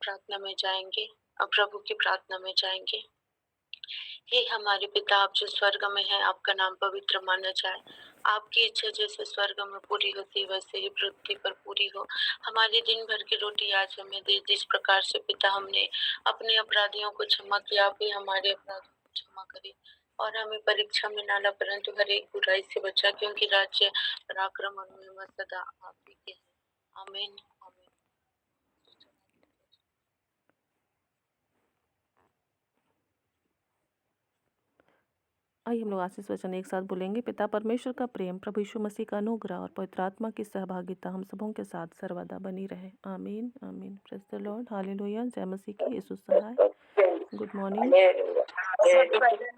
प्रार्थना में जाएंगे, प्रभु की प्रार्थना में जाएंगे। हे हमारे पिता, आप जो स्वर्ग में है, आपका नाम पवित्र माना जाए। आपकी इच्छा जैसे स्वर्ग में पूरी होती वैसे ही पृथ्वी पर पूरी हो। हमारे दिन भर की रोटी आज हमें दे। जिस प्रकार से पिता हमने अपने अपराधियों को क्षमा किया, आप भी हमारे अपराधों को क्षमा करें और हमें परीक्षा में ना ला, परंतु हर एक बुराई से बचा, क्योंकि राज्य, पराक्रम और महिमा सदा आप ही के हैं। आमीन आमीन। आइए हम लोग आशीष वचन एक साथ बोलेंगे। पिता परमेश्वर का प्रेम, प्रभु यीशु मसीह का अनुग्रह और पवित्र आत्मा की सहभागिता हम सबों के साथ सर्वदा बनी रहे। आमीन आमीन। Praise the Lord. हालेलुया। जय मसीह की। यीशु सहाय। Good morning.